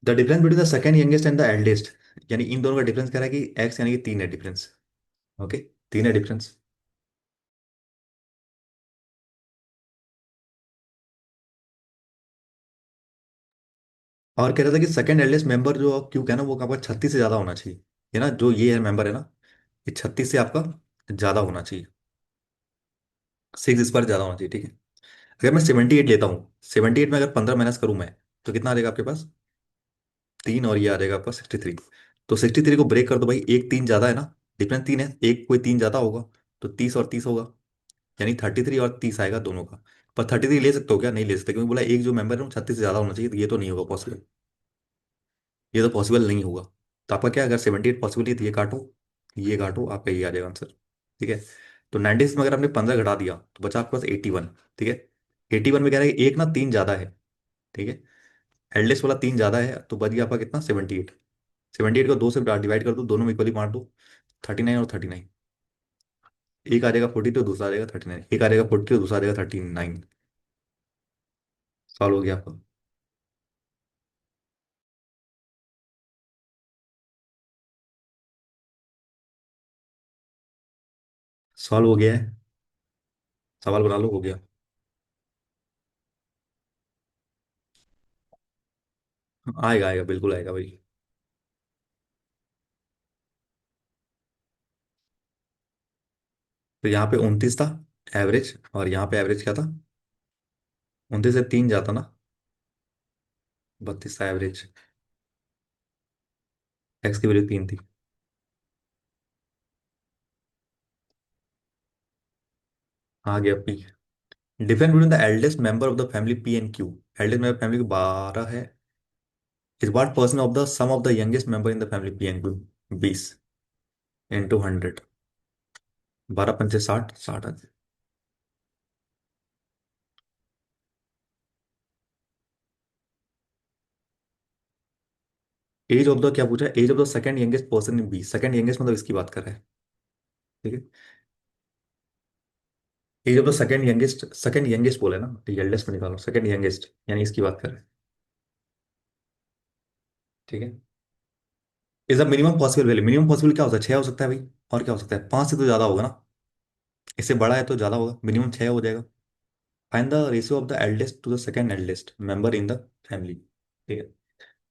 The difference between the second youngest and the eldest, यानी इन दोनों का डिफरेंस कह रहा है कि एक्स यानी कि 3 है डिफरेंस। ओके। 3 है डिफरेंस। और कह रहा था कि सेकंड एल्डेस्ट मेंबर जो क्यों है ना, वो आपका 36 से ज्यादा होना चाहिए। ये ना जो ये है मेंबर है ना, ये 36 से आपका ज्यादा होना चाहिए। 6 इस पर ज्यादा होना चाहिए। ठीक है। अगर मैं 78 लेता हूँ, 78 में अगर 15 माइनस करूँ मैं, तो कितना आ जाएगा आपके पास? 3, और ये आ जाएगा आपका 63। तो 63 को ब्रेक कर दो भाई, एक तीन ज्यादा है ना, डिफरेंस 3 है, एक कोई 3 ज्यादा होगा, तो 30 और 30 होगा, यानी 33 और 30 आएगा दोनों का। पर 33 ले सकते हो क्या? नहीं ले सकते, क्योंकि बोला एक जो मेंबर है वो 36 से ज्यादा होना चाहिए, तो ये तो नहीं होगा पॉसिबल। ये तो पॉसिबल नहीं होगा। तो आपका क्या, अगर 78 पॉसिबल है तो ये काटो, ये काटो, आपका ये आ जाएगा आंसर। ठीक है। तो 96 में अगर आपने 15 घटा दिया तो बचा आपके पास 81। ठीक है। 81 में कह रहा है कि एक ना तीन ज्यादा है। ठीक है। एल्डेस्ट वाला तीन ज्यादा है, तो बच गया आपका कितना? 78। 78 को दो से डिवाइड कर दो, दोनों में इक्वली बांट दो। 39 और 39, एक आ जाएगा 42, दूसरा आ जाएगा 39, एक आ जाएगा 42, दूसरा आ जाएगा 39। सॉल्व हो गया आपका। सॉल्व हो गया है। सवाल बना लो, हो गया। आएगा आएगा, बिल्कुल आएगा भाई। तो यहाँ पे 29 था एवरेज, और यहाँ पे एवरेज क्या था? 29 से 3 जाता ना, 32 था एवरेज। एक्स की वैल्यू 3 थी। आ गया P. Difference between the eldest member of the family P and Q. Eldest member family की 12 है, is what person of the sum of the youngest member in the family P and Q. 20 into 100, 12 पंचे 60, 60। एज ऑफ द क्या पूछा? Age of the second youngest person in B, second youngest मतलब इसकी बात कर रहा है। ठीक है। ये जब तो सेकंड यंगेस्ट बोले ना, एल्डेस्ट में निकालो, सेकंड यंगेस्ट यानी इसकी बात करें। ठीक है। Is the minimum possible value, minimum possible क्या होता है, 6 हो सकता है भाई। और क्या हो सकता है, 5 से तो ज्यादा होगा ना, इससे बड़ा है तो ज्यादा होगा, मिनिमम 6 हो जाएगा। Find the ratio of the eldest to the second eldest member in the family. ठीक है।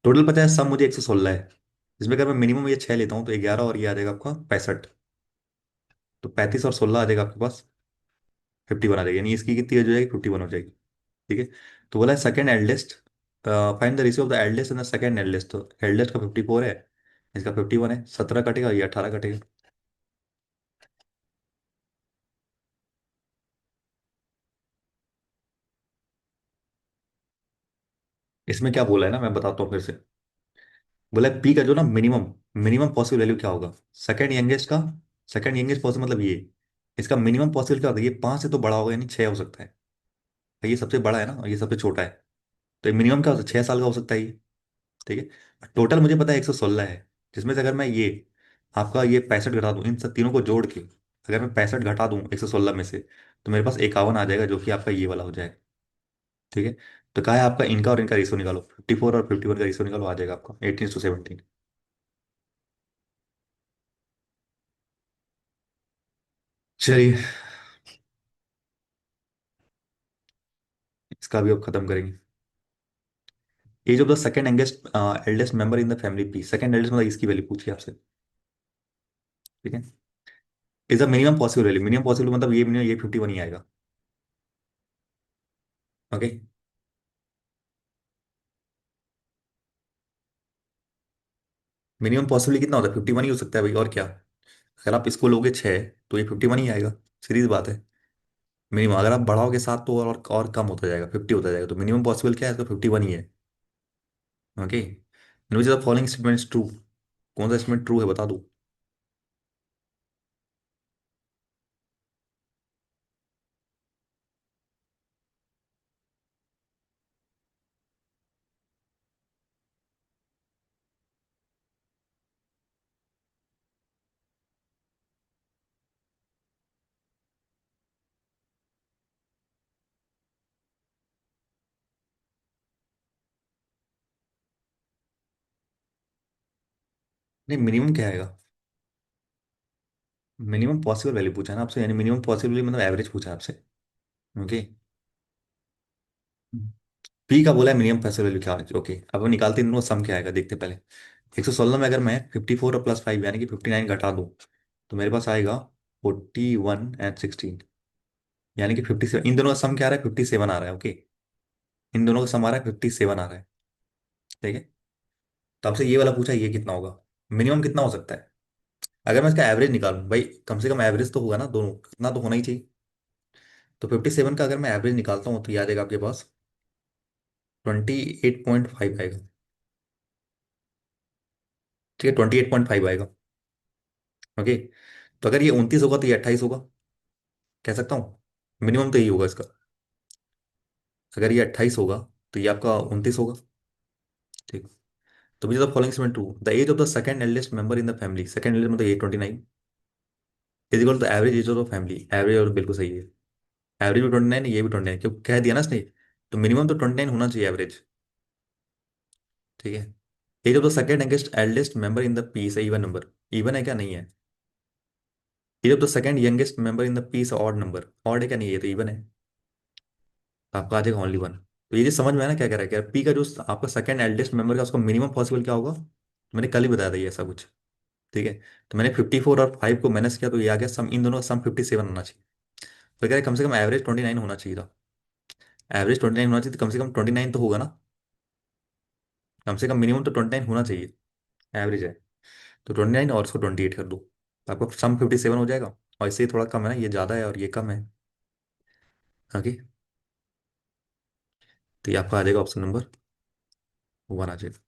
टोटल पता है, सम मुझे 116 है। इसमें अगर मैं मिनिमम ये 6 लेता हूँ तो 11 और ये आ जाएगा आपका 65। तो 35 और 16 आ जाएगा आपके पास 51 आ जाएगी, यानी इसकी कितनी हो जाएगी, 51 हो जाएगी। ठीक है। तो बोला है second eldest, find the ratio of the eldest and the second eldest. तो एल्डेस्ट का 54 है, इसका 51 है, 17 कटेगा, ये 18 कटेगा। इसमें क्या बोला है ना, मैं बताता हूँ फिर से। बोला है पी का जो ना मिनिमम, मिनिमम पॉसिबल वैल्यू क्या होगा, सेकंड यंगेस्ट का। सेकंड यंगेस्ट पॉसिबल मतलब ये, इसका मिनिमम पॉसिबल क्या होता है, ये 5 से तो बड़ा होगा, यानी 6 हो सकता है। ये सबसे बड़ा है ना और ये सबसे छोटा है, तो मिनिमम क्या हो सकता है, 6 साल का हो सकता है ये। ठीक है। टोटल मुझे पता है 116 है, जिसमें से अगर मैं ये आपका ये 65 घटा दूं, इन सब तीनों को जोड़ के अगर मैं 65 घटा दूं 116 में से, तो मेरे पास 51 आ जाएगा, जो कि आपका ये वाला हो जाएगा। ठीक है। तो कहा है आपका इनका और इनका रेशियो निकालो, 54 और 51 का रेशियो निकालो, आ जाएगा आपका 18:17। चलिए, इसका भी अब खत्म करेंगे। Age of the second youngest eldest member in the family P, second eldest मतलब इसकी वैल्यू पूछी आपसे। ठीक है। Is the minimum possible value, minimum possible मतलब ये मिनिमम, ये 51 ही आएगा। ओके। मिनिमम पॉसिबल कितना होता है, 51 ही हो सकता है भाई, और क्या। अगर आप इसको लोगे 6 तो ये 51 ही आएगा, सीरीज बात है। मिनिमम अगर आप बढ़ाओगे 7 तो और कम होता जाएगा, 50 होता जाएगा, तो मिनिमम पॉसिबल क्या है इसका, 51 ही है। Okay. Which the following statements true, कौन सा स्टेटमेंट ट्रू है बता दो। नहीं, मिनिमम क्या आएगा, मिनिमम पॉसिबल वैल्यू पूछा है ना आपसे, यानी मिनिमम पॉसिबल मतलब एवरेज पूछा है आपसे। ओके। पी का बोला है मिनिमम पॉसिबल वैल्यू क्या है, ओके, अब हम निकालते हैं इन दोनों सम क्या आएगा, देखते हैं पहले। 116 में अगर मैं 54 और +5 यानी कि 59 घटा दूं, तो मेरे पास आएगा 41 और 16, यानी कि 57। इन दोनों का सम क्या आ रहा है, 57 आ रहा है। ओके। इन दोनों का सम आ रहा है 57 आ रहा है। ठीक है। तो आपसे ये वाला पूछा, ये कितना होगा, मिनिमम कितना हो सकता है। अगर मैं इसका एवरेज निकालूं भाई, कम से कम एवरेज तो होगा ना, दोनों इतना तो होना ही चाहिए। तो 57 का अगर मैं एवरेज निकालता हूँ तो ये आ जाएगा आपके पास 28.5 आएगा। ठीक है, 28.5 आएगा। ओके। तो अगर ये 29 होगा तो ये 28 होगा, कह सकता हूँ। मिनिमम तो यही होगा इसका। अगर ये 28 होगा तो ये आपका 29 होगा। ठीक। तो मुझे the following statement true, the age of the second eldest member in the family, second eldest मतलब ये 29 is equal to average age of the family, average और बिल्कुल सही है। एवरेज भी 29 है, ये भी 29, क्योंकि कह दिया ना इसने, तो मिनिमम तो 29 होना चाहिए एवरेज। ठीक है। Age of the second youngest eldest member in the P से इवन नंबर, इवन है क्या, नहीं है। Age of the second youngest member in the P से ऑड नंबर, ऑड है क्या, नहीं है, तो इवन है। तो आपका आ जाएगा ओनली वन। तो ये जो समझ में है ना क्या कह रहा है, क्या पी का जो आपका सेकंड एल्डेस्ट मेंबर का उसका मिनिमम पॉसिबल क्या होगा, मैंने कल ही बताया था ये ऐसा कुछ। ठीक है। तो मैंने 54 और 5 को माइनस किया तो ये आ गया सम, इन दोनों का सम 57 होना चाहिए। तो कह रहे कम से कम एवरेज 29 होना चाहिए था। एवरेज 29 होना चाहिए, तो कम से कम 29 तो होगा ना, कम से कम मिनिमम तो 29 होना चाहिए। एवरेज है। तो 29 और उसको 28 कर दो, तो आपका सम 57 हो जाएगा। और इससे थोड़ा कम है ना, ये ज़्यादा है और ये कम है। ओके। तो ये आपका आ जाएगा ऑप्शन नंबर 1 आ जाएगा।